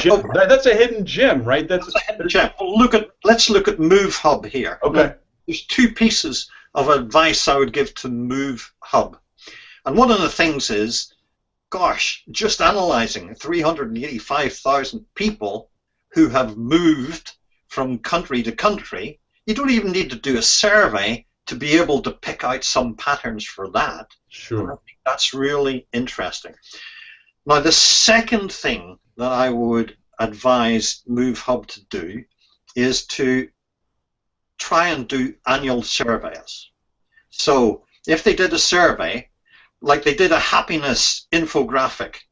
gem? That's a hidden gem, right? That's a hidden gem. Well, let's look at Move Hub here. Okay. There's two pieces of advice I would give to Move Hub. And one of the things is, gosh, just analyzing 385,000 people who have moved from country to country, you don't even need to do a survey to be able to pick out some patterns for that. Sure. And I think that's really interesting. Now, the second thing that I would advise Move Hub to do is to try and do annual surveys. So if they did a survey, like they did a happiness infographic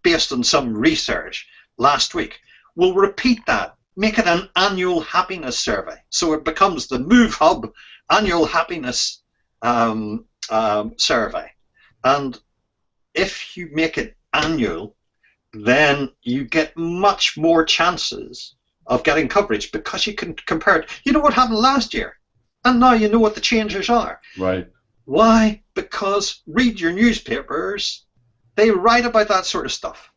based on some research last week, we'll repeat that. Make it an annual happiness survey. So it becomes the Move Hub annual happiness survey. And if you make it annual, then you get much more chances of getting coverage because you can compare it. You know what happened last year? And now you know what the changes are. Right. Why? Because read your newspapers. They write about that sort of stuff.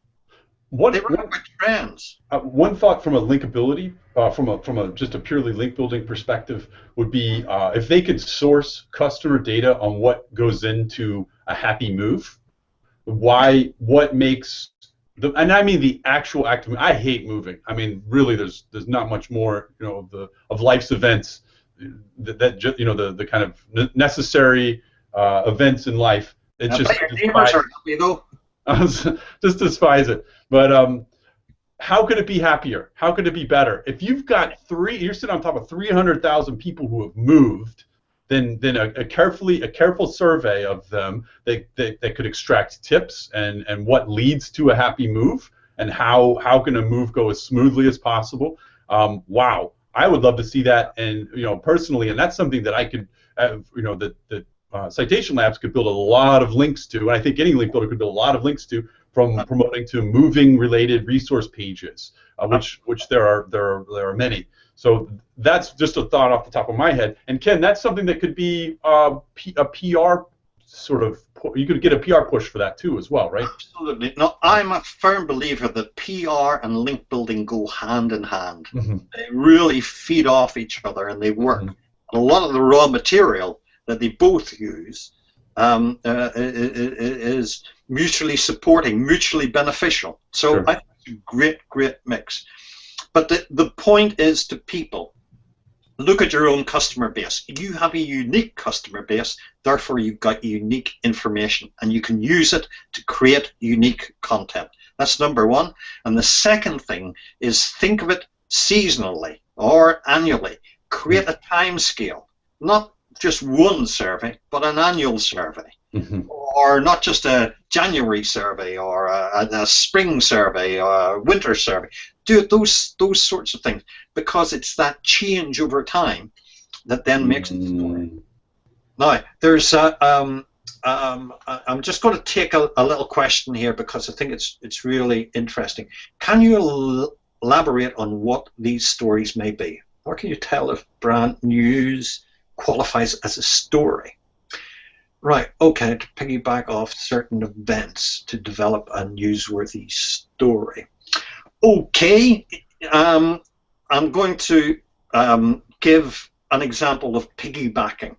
They write about trends. One thought from a linkability, from a just a purely link building perspective, would be if they could source customer data on what goes into a happy move, what makes and I mean the actual act of, I hate moving. I mean, really, there's not much more, of life's events that just, the kind of necessary events in life. It's just your neighbors are happy though. just despise it. But how could it be happier? How could it be better? If you've got you're sitting on top of 300,000 people who have moved, then a careful survey of them that could extract tips and what leads to a happy move and how can a move go as smoothly as possible. Wow, I would love to see that, and personally, and that's something that I could, that Citation Labs could build a lot of links to, and I think any link builder could build a lot of links to, from promoting to moving related resource pages, which there are many. So that's just a thought off the top of my head. And Ken, that's something that could be a PR sort of, you could get a PR push for that too as well, right? Absolutely. No, I'm a firm believer that PR and link building go hand in hand. Mm-hmm. They really feed off each other and they work. Mm-hmm. A lot of the raw material that they both use is mutually supporting, mutually beneficial. So sure. I think it's a great mix. But the point is to people, look at your own customer base. You have a unique customer base, therefore you've got unique information, and you can use it to create unique content. That's number one. And the second thing is think of it seasonally or annually. Create a time scale, not just one survey, but an annual survey. Mm-hmm. Or not just a January survey or a spring survey or a winter survey. Do those sorts of things, because it's that change over time that then makes it story. Now, there's I'm just going to take a little question here because I think it's really interesting. Can you elaborate on what these stories may be? Or can you tell if brand news qualifies as a story? Right, okay, to piggyback off certain events to develop a newsworthy story. Okay, I'm going to give an example of piggybacking.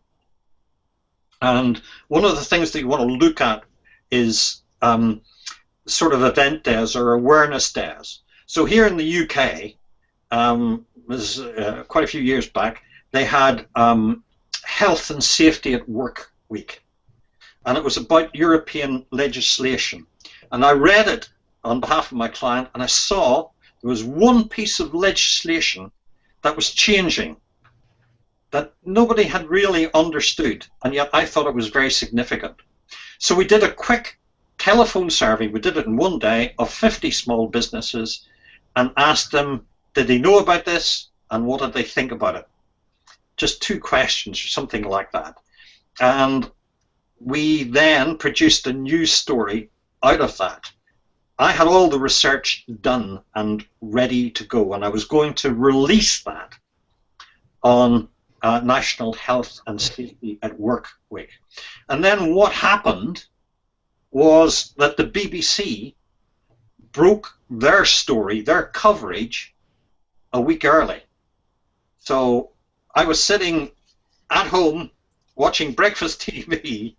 And one of the things that you want to look at is sort of event days or awareness days. So here in the UK, was quite a few years back, they had Health and Safety at Work Week. And it was about European legislation. And I read it on behalf of my client, and I saw there was one piece of legislation that was changing that nobody had really understood, and yet I thought it was very significant. So we did a quick telephone survey, we did it in one day, of 50 small businesses and asked them, did they know about this and what did they think about it? Just 2 questions or something like that. And we then produced a news story out of that. I had all the research done and ready to go, and I was going to release that on National Health and Safety at Work Week. And then what happened was that the BBC broke their story, their coverage, a week early. So I was sitting at home watching breakfast TV,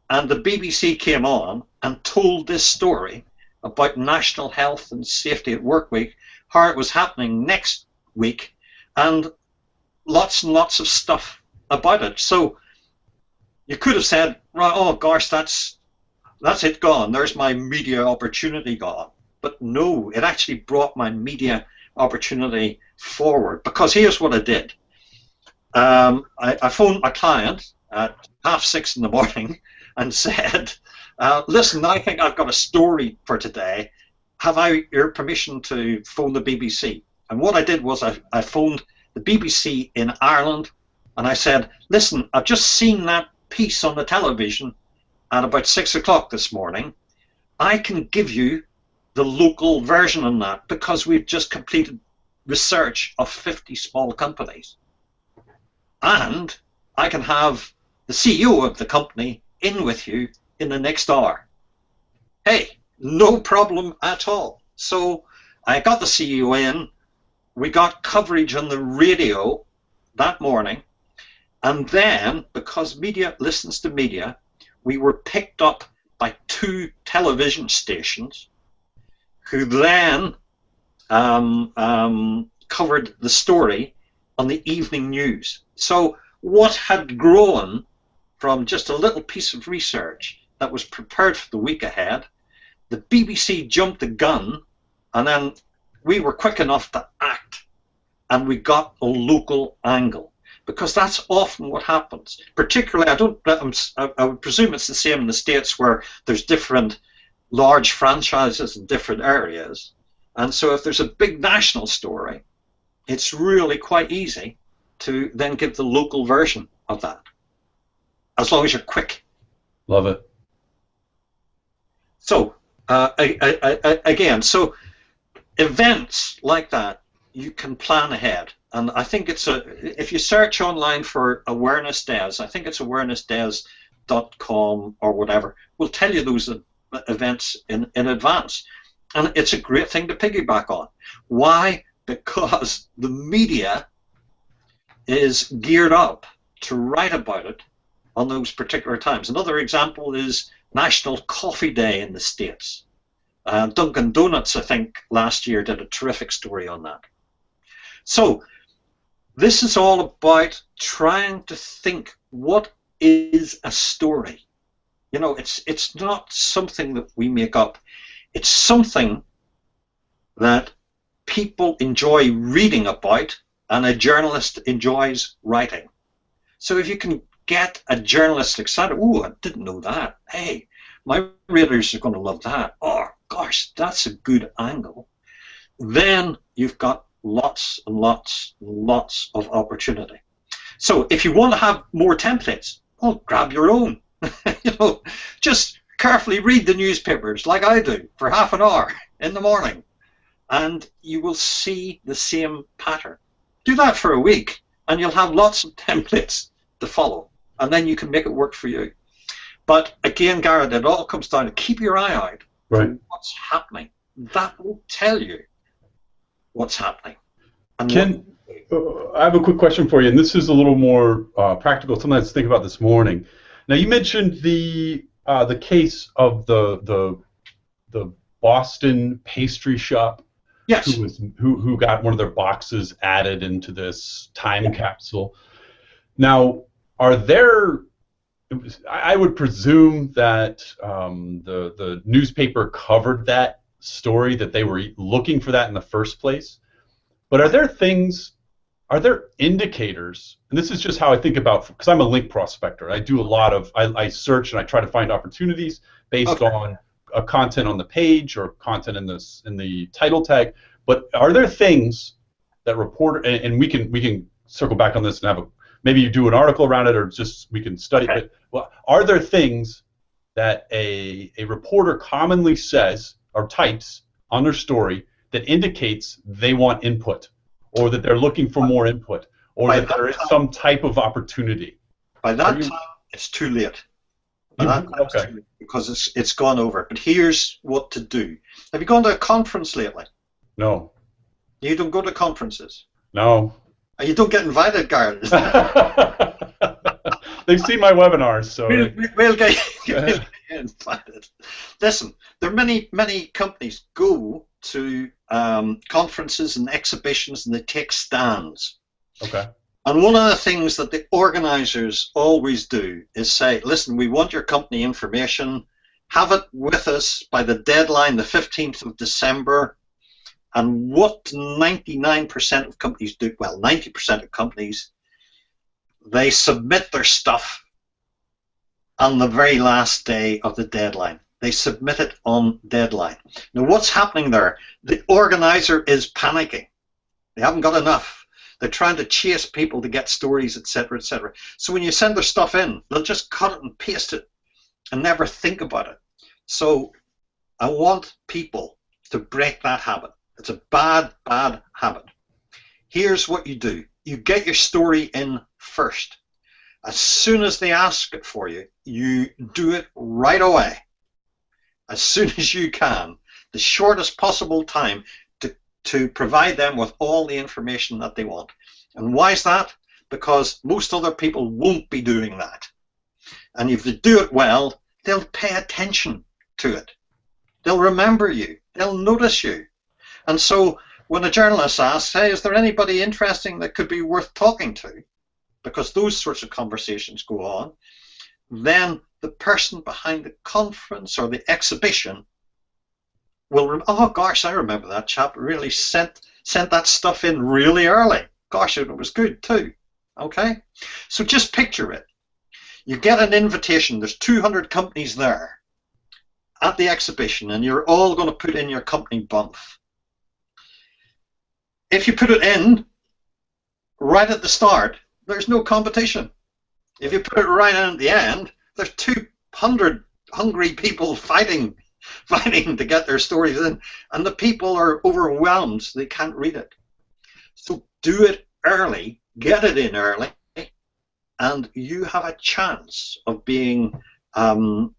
and the BBC came on and told this story about National Health and Safety at Work Week, how it was happening next week, and lots of stuff about it. So you could have said, right, oh gosh, that's it gone. There's my media opportunity gone. But no, it actually brought my media opportunity forward, because here's what I did. I phoned my client at 6:30 in the morning and said, listen, I think I've got a story for today. Have I your permission to phone the BBC? And what I did was I phoned the BBC in Ireland, and I said, listen, I've just seen that piece on the television at about 6 o'clock this morning. I can give you the local version on that because we've just completed research of 50 small companies. and I can have the CEO of the company in with you in the next hour. Hey, no problem at all. So I got the CEO in, we got coverage on the radio that morning, and then, because media listens to media, we were picked up by 2 television stations who then covered the story on the evening news. So what had grown from just a little piece of research that was prepared for the week ahead, the BBC jumped the gun, and then we were quick enough to act, and we got a local angle. Because that's often what happens. Particularly, I would presume it's the same in the States, where there's different large franchises in different areas. And so if there's a big national story, it's really quite easy to then give the local version of that, as long as you're quick. Love it. So, again, so events like that, you can plan ahead. And I think if you search online for awareness days, I think it's awarenessdays.com or whatever, will tell you those events in advance. And it's a great thing to piggyback on. Why? Because the media is geared up to write about it on those particular times. Another example is National Coffee Day in the States. Dunkin' Donuts, I think, last year did a terrific story on that. So this is all about trying to think, what is a story? You know, it's not something that we make up. It's something that people enjoy reading about, and a journalist enjoys writing. So if you can get a journalist excited, oh, I didn't know that. Hey, my readers are going to love that. Oh, gosh, that's a good angle. Then you've got lots and lots and lots of opportunity. So if you want to have more templates, well, grab your own. You know, just carefully read the newspapers like I do for half an hour in the morning, and you will see the same pattern. Do that for a week, and you'll have lots of templates to follow, and then you can make it work for you. But again, Garrett, it all comes down to keep your eye out for what's happening. That will tell you what's happening. And Ken, I have a quick question for you, and this is a little more practical. Something I was thinking about this morning. Now, you mentioned the case of the Boston pastry shop. Yes. Who got one of their boxes added into this time capsule. Now, are there? I would presume that the newspaper covered that story, that they were looking for that in the first place. But are there indicators, and this is just how I think about, because I'm a link prospector. I do a lot of, I search and I try to find opportunities based on content on the page or content in the title tag. But are there things that and we can circle back on this and have maybe you do an article around it, or just we can study it. Well, are there things that a reporter commonly says or types on their story that indicates they want input, or that they're looking for more input, or that there is some type of opportunity? By that time, it's too late. Because it's gone over. But here's what to do. Have you gone to a conference lately? No. You don't go to conferences? No. You don't get invited, Garrett. They've seen my webinars, so we'll get invited. Listen, there are many companies go to conferences and exhibitions, and they take stands. Okay. And one of the things that the organizers always do is say, listen, we want your company information. Have it with us by the deadline, the 15th of December. And what 99% of companies do, well, 90% of companies, they submit their stuff on the very last day of the deadline. They submit it on deadline. Now, what's happening there? The organizer is panicking. They haven't got enough. They're trying to chase people to get stories, etc., etc. So when you send their stuff in, they'll just cut it and paste it and never think about it. So I want people to break that habit. It's a bad, bad habit. Here's what you do. you get your story in first. As soon as they ask it for you, you do it right away, as soon as you can, the shortest possible time to provide them with all the information that they want. And why is that? Because most other people won't be doing that. And if you do it well, they'll pay attention to it. They'll remember you. They'll notice you. And so when a journalist asks, hey, is there anybody interesting that could be worth talking to? Because those sorts of conversations go on, then the person behind the conference or the exhibition will, oh gosh, I remember that chap really sent that stuff in really early. Gosh, it was good too. Okay? So just picture it. You get an invitation, there's 200 companies there at the exhibition, and you're all going to put in your company bump. If you put it in right at the start, there's no competition. If you put it right in at the end, there's 200 hungry people fighting to get their stories in, and the people are overwhelmed, so they can't read it. So do it early, get it in early, and you have a chance of being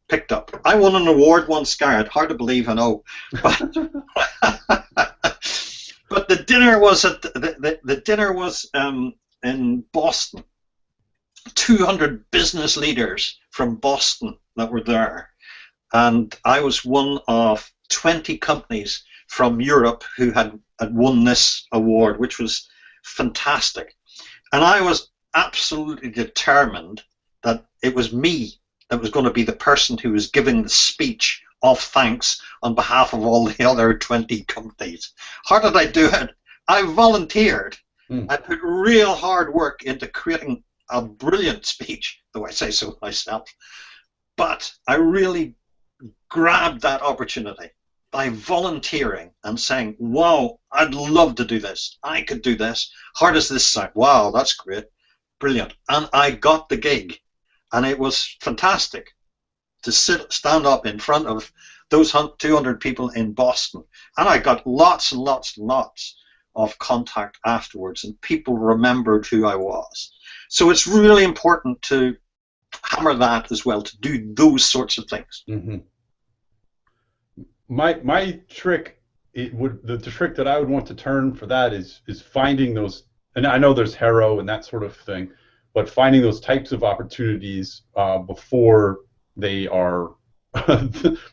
picked up. I won an award once, Garrett. Hard to believe, I know. But, but the dinner was at the dinner was in Boston. 200 business leaders from Boston that were there, and I was one of 20 companies from Europe who had won this award, which was fantastic. And I was absolutely determined that it was me that was going to be the person who was giving the speech of thanks on behalf of all the other 20 companies. How did I do it? I volunteered. I put real hard work into creating a brilliant speech, though I say so myself. But I really grabbed that opportunity by volunteering and saying, wow, I'd love to do this. I could do this. How does this sound? Wow, that's great. Brilliant. And I got the gig. And it was fantastic to stand up in front of those 200 people in Boston. And I got lots and lots and lots of contact afterwards, and people remembered who I was. So it's really important to hammer that as well, to do those sorts of things. Mm-hmm. My trick, the trick that I would want to turn for that is finding those, and I know there's Haro and that sort of thing, but finding those types of opportunities before they are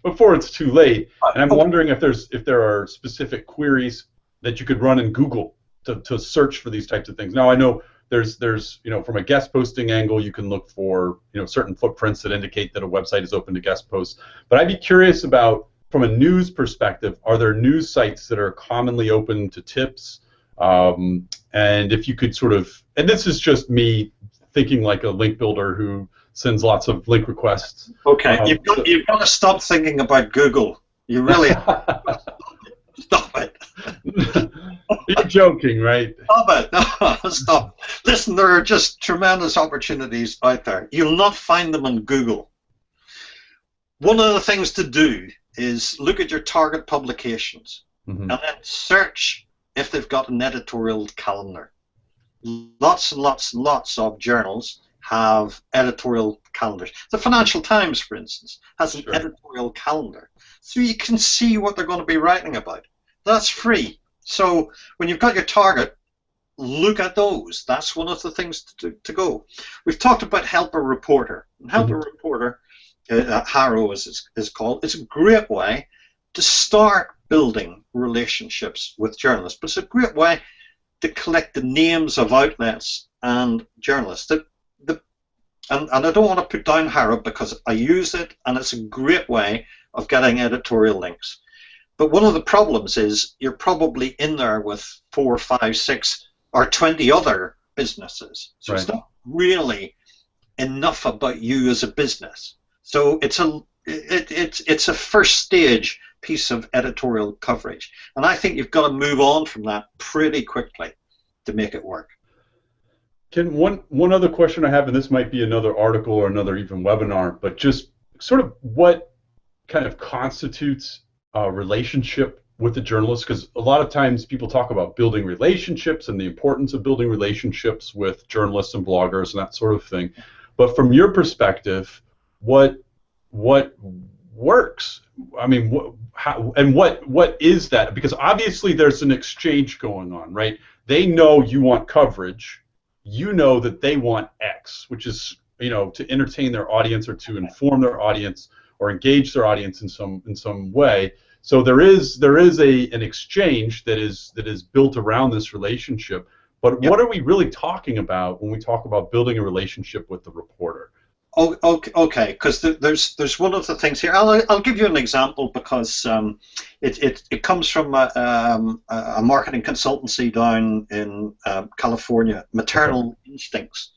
before it's too late. And I'm wondering if there are specific queries that you could run in Google to search for these types of things. Now I know there's from a guest posting angle, you can look for certain footprints that indicate that a website is open to guest posts. But I'd be curious about, from a news perspective, are there news sites that are commonly open to tips? And if you could sort of, and this is just me thinking like a link builder who sends lots of link requests. Okay, you've got to stop thinking about Google. You really stop it. You're joking, right? Stop it. No, stop. Listen, there are just tremendous opportunities out there. You'll not find them on Google. One of the things to do is look at your target publications, and then search if they've got an editorial calendar. Lots and lots and lots of journals have editorial calendars. The Financial Times, for instance, has an editorial calendar, so you can see what they're going to be writing about. That's free. So when you've got your target, look at those. That's one of the things to go. We've talked about Help a Reporter. And Help a Reporter, Haro is called, it's a great way to start building relationships with journalists, but it's a great way to collect the names of outlets and journalists. And I don't want to put down Haro because I use it, and it's a great way of getting editorial links. But one of the problems is you're probably in there with 4, 5, 6, or 20 other businesses. So It's not really enough about you as a business. So it's a first stage piece of editorial coverage, and I think you've got to move on from that pretty quickly to make it work. Ken, one other question I have, and this might be another article or another even webinar, but just sort of what kind of constitutes a relationship with the journalists? Because a lot of times people talk about building relationships and the importance of building relationships with journalists and bloggers and that sort of thing. But from your perspective, what works? I mean, what is that? Because obviously there's an exchange going on, right? They know you want coverage. You know that they want X, which is, you know, to entertain their audience or to inform their audience or engage their audience in some way. So there is an exchange that is built around this relationship. But Yep. what are we really talking about when we talk about building a relationship with the reporter? Oh, okay. Because there's one of the things here. I'll give you an example because it comes from a marketing consultancy down in California, Maternal Instincts,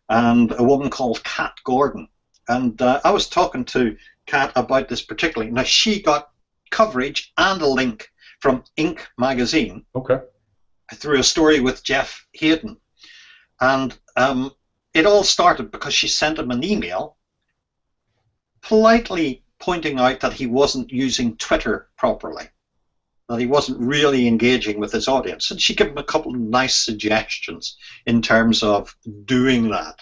and a woman called Kat Gordon. And I was talking to Kat about this particularly. Now, she got coverage and a link from Inc. magazine. Okay. Through a story with Jeff Hayden. And it all started because she sent him an email politely pointing out that he wasn't using Twitter properly, that he wasn't really engaging with his audience. And she gave him a couple of nice suggestions in terms of doing that.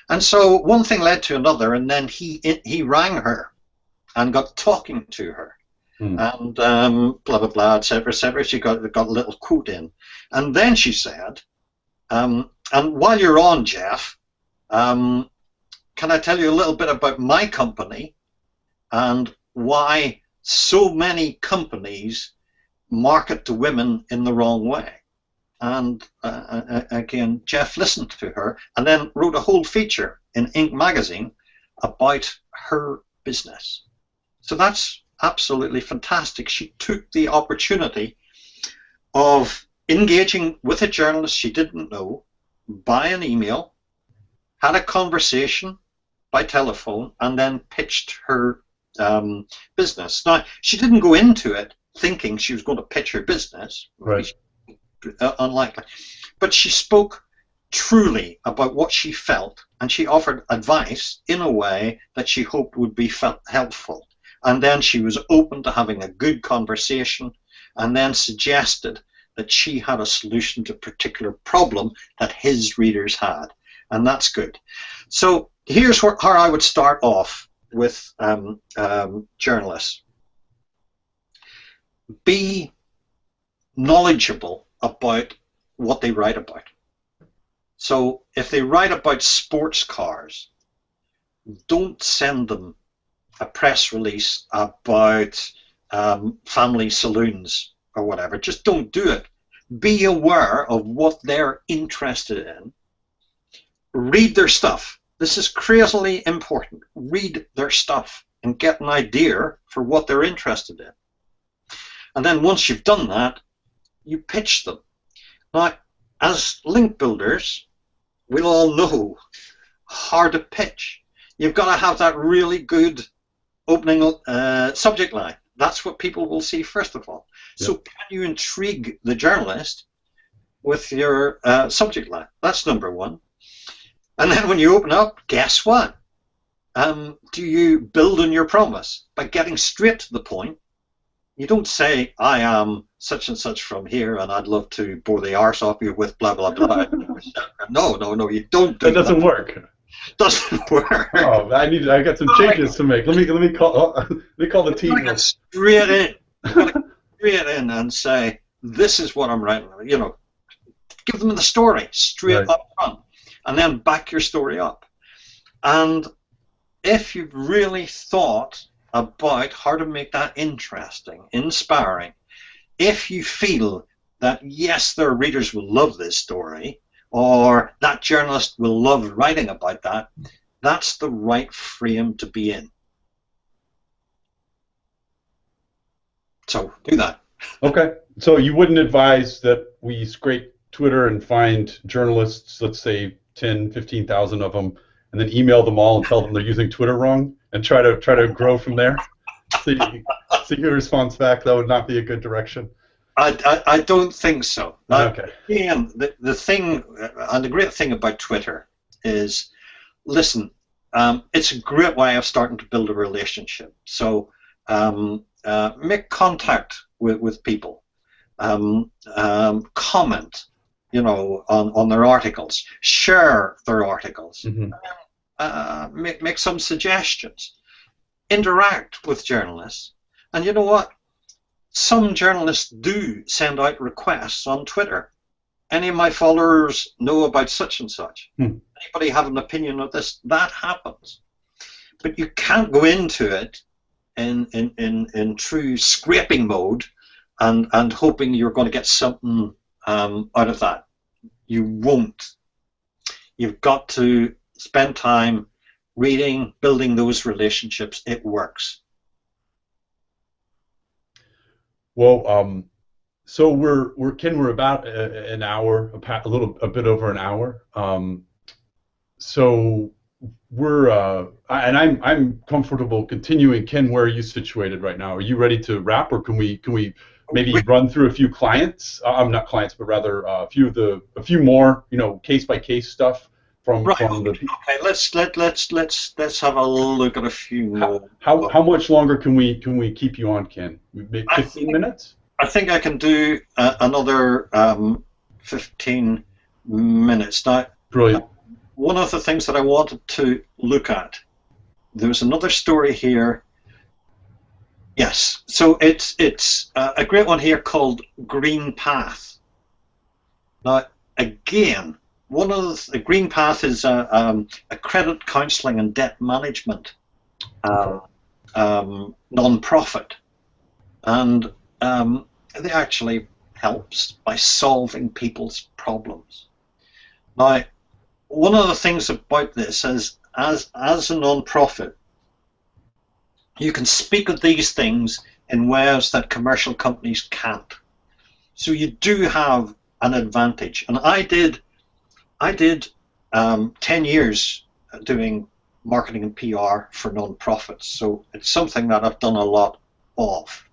And so one thing led to another, and then he rang her and got talking to her. And blah, blah, blah, etc., etc. She got a little quote in. And then she said, and while you're on, Jeff, can I tell you a little bit about my company and why so many companies market to women in the wrong way? And again, Jeff listened to her and then wrote a whole feature in Inc. magazine about her business. So that's absolutely fantastic. She took the opportunity of engaging with a journalist she didn't know by an email, had a conversation by telephone, and then pitched her business. Now, she didn't go into it thinking she was going to pitch her business. Right. Unlikely. But she spoke truly about what she felt, and she offered advice in a way that she hoped would be helpful. And then she was open to having a good conversation, and then suggested that she had a solution to a particular problem that his readers had. And that's good. So here's how I would start off with journalists. Be knowledgeable about what they write about. So if they write about sports cars, don't send them a press release about family saloons or whatever. Just don't do it. Be aware of what they're interested in. Read their stuff. This is crazily important. Read their stuff and get an idea for what they're interested in. And then once you've done that, you pitch them. Now, as link builders, we'll all know how to pitch. You've got to have that really good opening subject line. That's what people will see first of all. Yep. So can you intrigue the journalist with your subject line? That's number one. And then when you open up, guess what? Do you build on your promise by getting straight to the point? You don't say, I am such and such from here and I'd love to bore the arse off you with blah, blah, blah. No, you don't do that. That doesn't work. Doesn't work. Oh, I got some changes to make. Let me call the team. Get straight in. Straight in and say, this is what I'm writing. You know, give them the story straight up front, and then back your story up. And if you've really thought about how to make that interesting, inspiring, if you feel that yes, their readers will love this story, or that journalist will love writing about that, that's the right frame to be in. So do that. Okay. So you wouldn't advise that we scrape Twitter and find journalists, let's say 10, 15,000 of them, and then email them all and tell them they're using Twitter wrong, and try to grow from there? See your response back. That would not be a good direction. I don't think so. Okay. Again, the thing, and the great thing about Twitter is, listen, it's a great way of starting to build a relationship. So make contact with people, comment, on their articles, share their articles, make some suggestions, interact with journalists. And you know what? Some journalists do send out requests on Twitter. Any of my followers know about such and such. Anybody have an opinion of this? That happens. But you can't go into it in true scraping mode and hoping you're going to get something out of that. You won't. You've got to spend time reading, building those relationships. It works. Well, so we're about an hour, a bit over an hour. So and I'm comfortable continuing. Ken, where are you situated right now? Are you ready to wrap, or can we maybe run through a few clients? Not clients, but rather a few more, case by case stuff from the. Okay, let's have a look at a few more. How much longer can we keep you on, Ken? Maybe 15 minutes? I think I can do another 15 minutes now. Brilliant. One of the things that I wanted to look at, there's another story here. Yes, so it's a great one here called Green Path. Now, again, one of the Green Path is a credit counseling and debt management non-profit, and it actually helps by solving people's problems. Now, one of the things about this is, as a non-profit, you can speak of these things in ways that commercial companies can't. So you do have an advantage. And I did 10 years doing marketing and PR for non-profits. So it's something that I've done a lot of.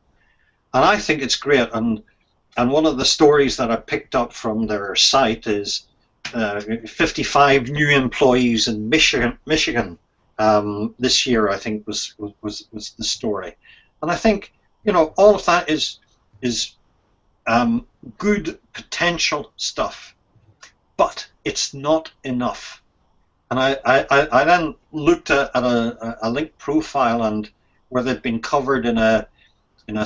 And I think it's great. And one of the stories that I picked up from their site is 55 new employees in Michigan this year, I think was the story. And I think, all of that is good potential stuff, but it's not enough. And I then looked at a link profile and where they'd been covered in a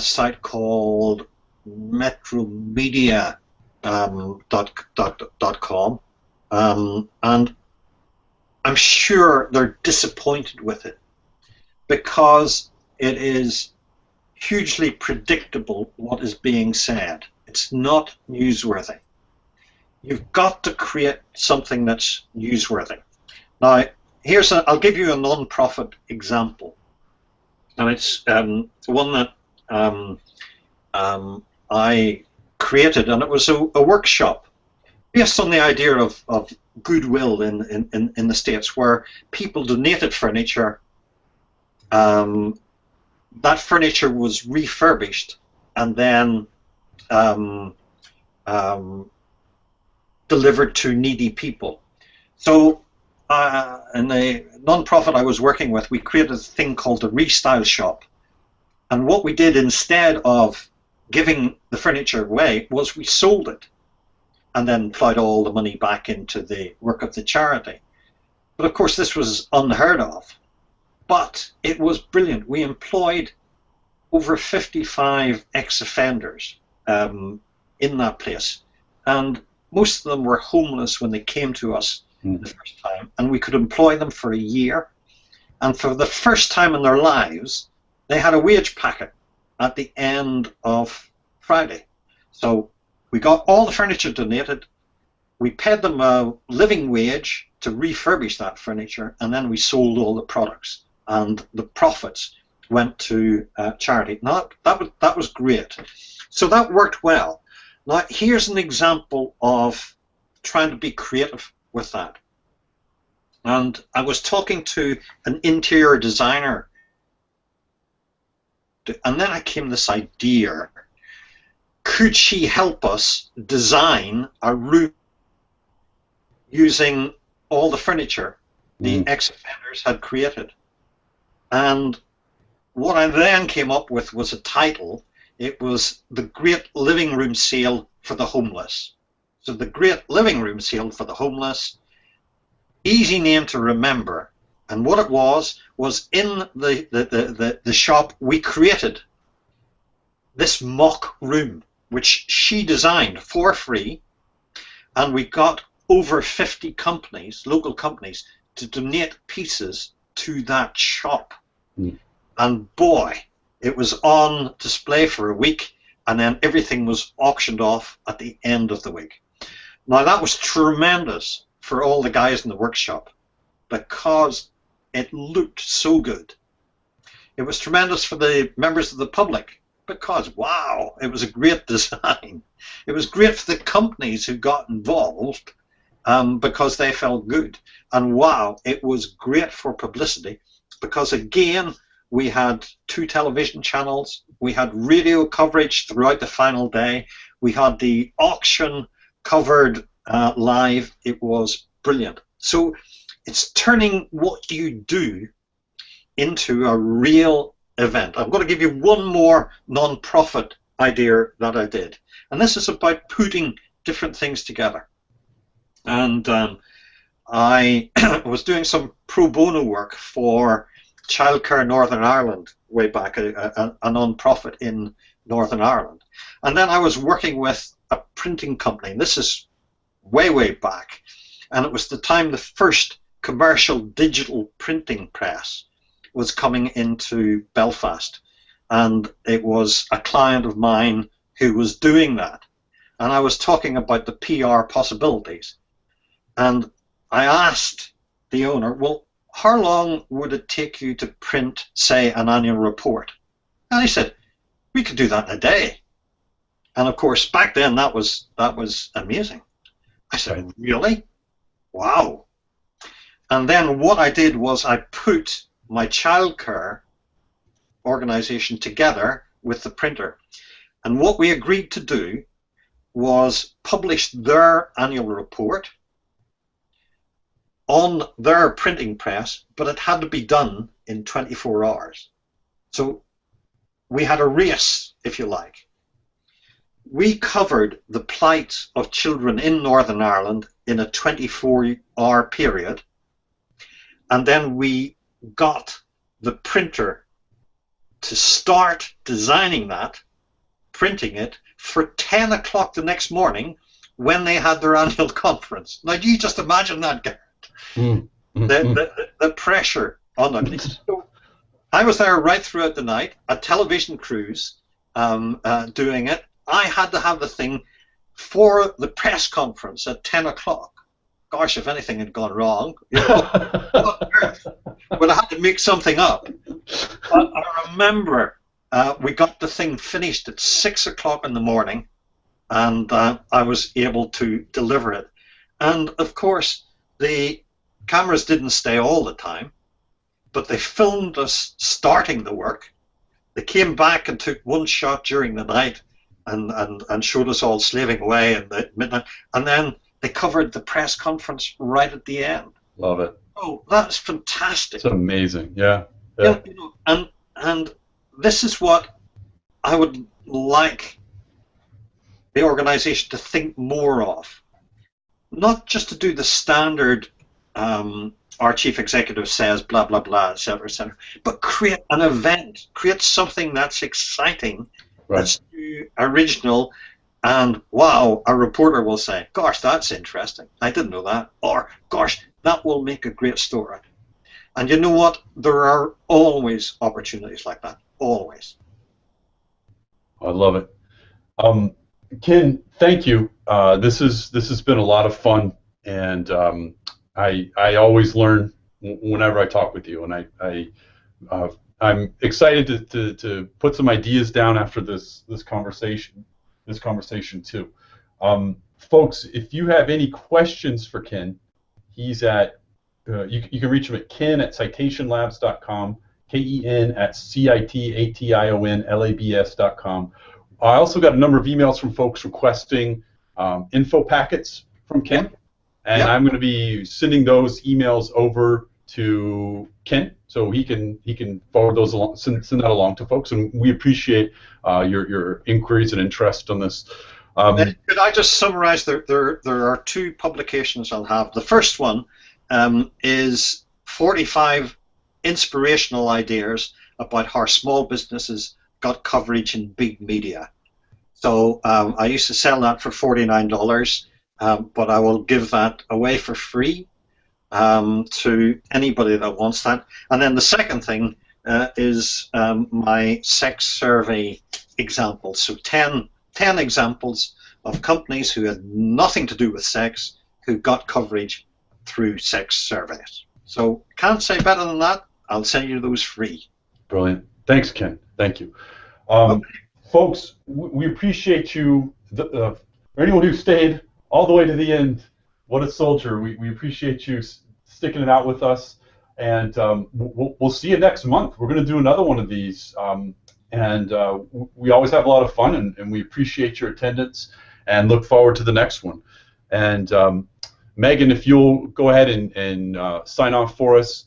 site called metromedia.com, and I'm sure they're disappointed with it because it is hugely predictable what is being said. It's not newsworthy. You've got to create something that's newsworthy. Now, I'll give you a non-profit example, and it's one that I created, and it was a workshop based on the idea of goodwill in the States, where people donated furniture. That furniture was refurbished and then delivered to needy people. So in the non-profit I was working with, we created a thing called the Restyle Shop. And what we did instead of giving the furniture away was we sold it and then plowed all the money back into the work of the charity. But of course this was unheard of. But it was brilliant. We employed over 55 ex-offenders in that place. And most of them were homeless when they came to us the first time. And we could employ them for a year. And for the first time in their lives, they had a wage packet at the end of Friday. So we got all the furniture donated. We paid them a living wage to refurbish that furniture. And then we sold all the products. And the profits went to charity. Now, that was great. So that worked well. Now, here's an example of trying to be creative with that. And I was talking to an interior designer, and then I came this idea. Could she help us design a room using all the furniture the ex-offenders had created? And what I then came up with was a title. It was the Great Living Room Sale for the Homeless. So the Great Living Room Sale for the Homeless, easy name to remember. And what it was in the shop we created this mock room, which she designed for free, and we got over 50 companies, local companies, to donate pieces to that shop. Mm. And boy, it was on display for a week, and then everything was auctioned off at the end of the week. Now that was tremendous for all the guys in the workshop because it looked so good. It was tremendous for the members of the public because, wow, it was a great design. It was great for the companies who got involved because they felt good. And wow, it was great for publicity because, again, we had 2 television channels, we had radio coverage throughout the final day, we had the auction covered live. It was brilliant. So it's turning what you do into a real event. I'm going to give you one more non-profit idea that I did, and this is about putting different things together. And I was doing some pro bono work for Childcare Northern Ireland way back, a non-profit in Northern Ireland. And then I was working with a printing company, and this is way back, and it was the time the first commercial digital printing press was coming into Belfast, and it was a client of mine who was doing that, and I was talking about the PR possibilities, and I asked the owner, well, how long would it take you to print, say, an annual report? And he said, we could do that in a day. And of course, back then that was amazing. I said, really? Wow. And then what I did was I put my childcare organization together with the printer. And what we agreed to do was publish their annual report on their printing press, but it had to be done in 24 hours. So we had a race, if you like. We covered the plight of children in Northern Ireland in a 24-hour period, and then we got the printer to start designing that, printing it, for 10 o'clock the next morning when they had their annual conference. Now, do you just imagine that, Garrett? The pressure on them. So I was there right throughout the night, a television crews doing it. I had to have the thing for the press conference at 10 o'clock. Gosh, if anything had gone wrong, you know, but I had to make something up. But I remember we got the thing finished at 6 o'clock in the morning, and I was able to deliver it. And of course, the cameras didn't stay all the time, but they filmed us starting the work. They came back and took one shot during the night and showed us all slaving away at midnight, and then they covered the press conference right at the end. Love it. Oh, that's fantastic. It's amazing. Yeah. Yeah. You know, and this is what I would like the organization to think more of. Not just to do the standard, our chief executive says, blah, blah, blah, et cetera, but create an event, create something that's exciting, right, that's new, original, and wow, a reporter will say, gosh, that's interesting, I didn't know that, or gosh, that will make a great story. And you know what? There are always opportunities like that, always. I love it. Ken, thank you. This has been a lot of fun, and I always learn whenever I talk with you, and I'm excited to put some ideas down after this conversation too. Folks, if you have any questions for Ken, he's at you can reach him at ken@citationlabs.com, ken@citationlabs.com. I also got a number of emails from folks requesting info packets from Ken, and I'm going to be sending those emails over to Ken, so he can forward those along, send that along to folks, and we appreciate your inquiries and interest on this. Could I just summarize? There are two publications I'll have. The first one is 45 inspirational ideas about how small businesses got coverage in big media. So I used to sell that for $49, but I will give that away for free to anybody that wants that. And then the second thing is my sex survey examples. So 10 examples of companies who had nothing to do with sex who got coverage through sex surveys. So can't say better than that. I'll send you those free. Brilliant. Thanks, Ken. Thank you. Folks, we appreciate you. For anyone who stayed all the way to the end, what a soldier. We appreciate you sticking it out with us. And we'll see you next month. We're going to do another one of these. And we always have a lot of fun, and we appreciate your attendance and look forward to the next one. And Megan, if you'll go ahead and sign off for us.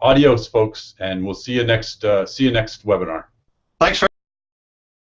Adios, folks, and we'll see you next webinar. Thanks for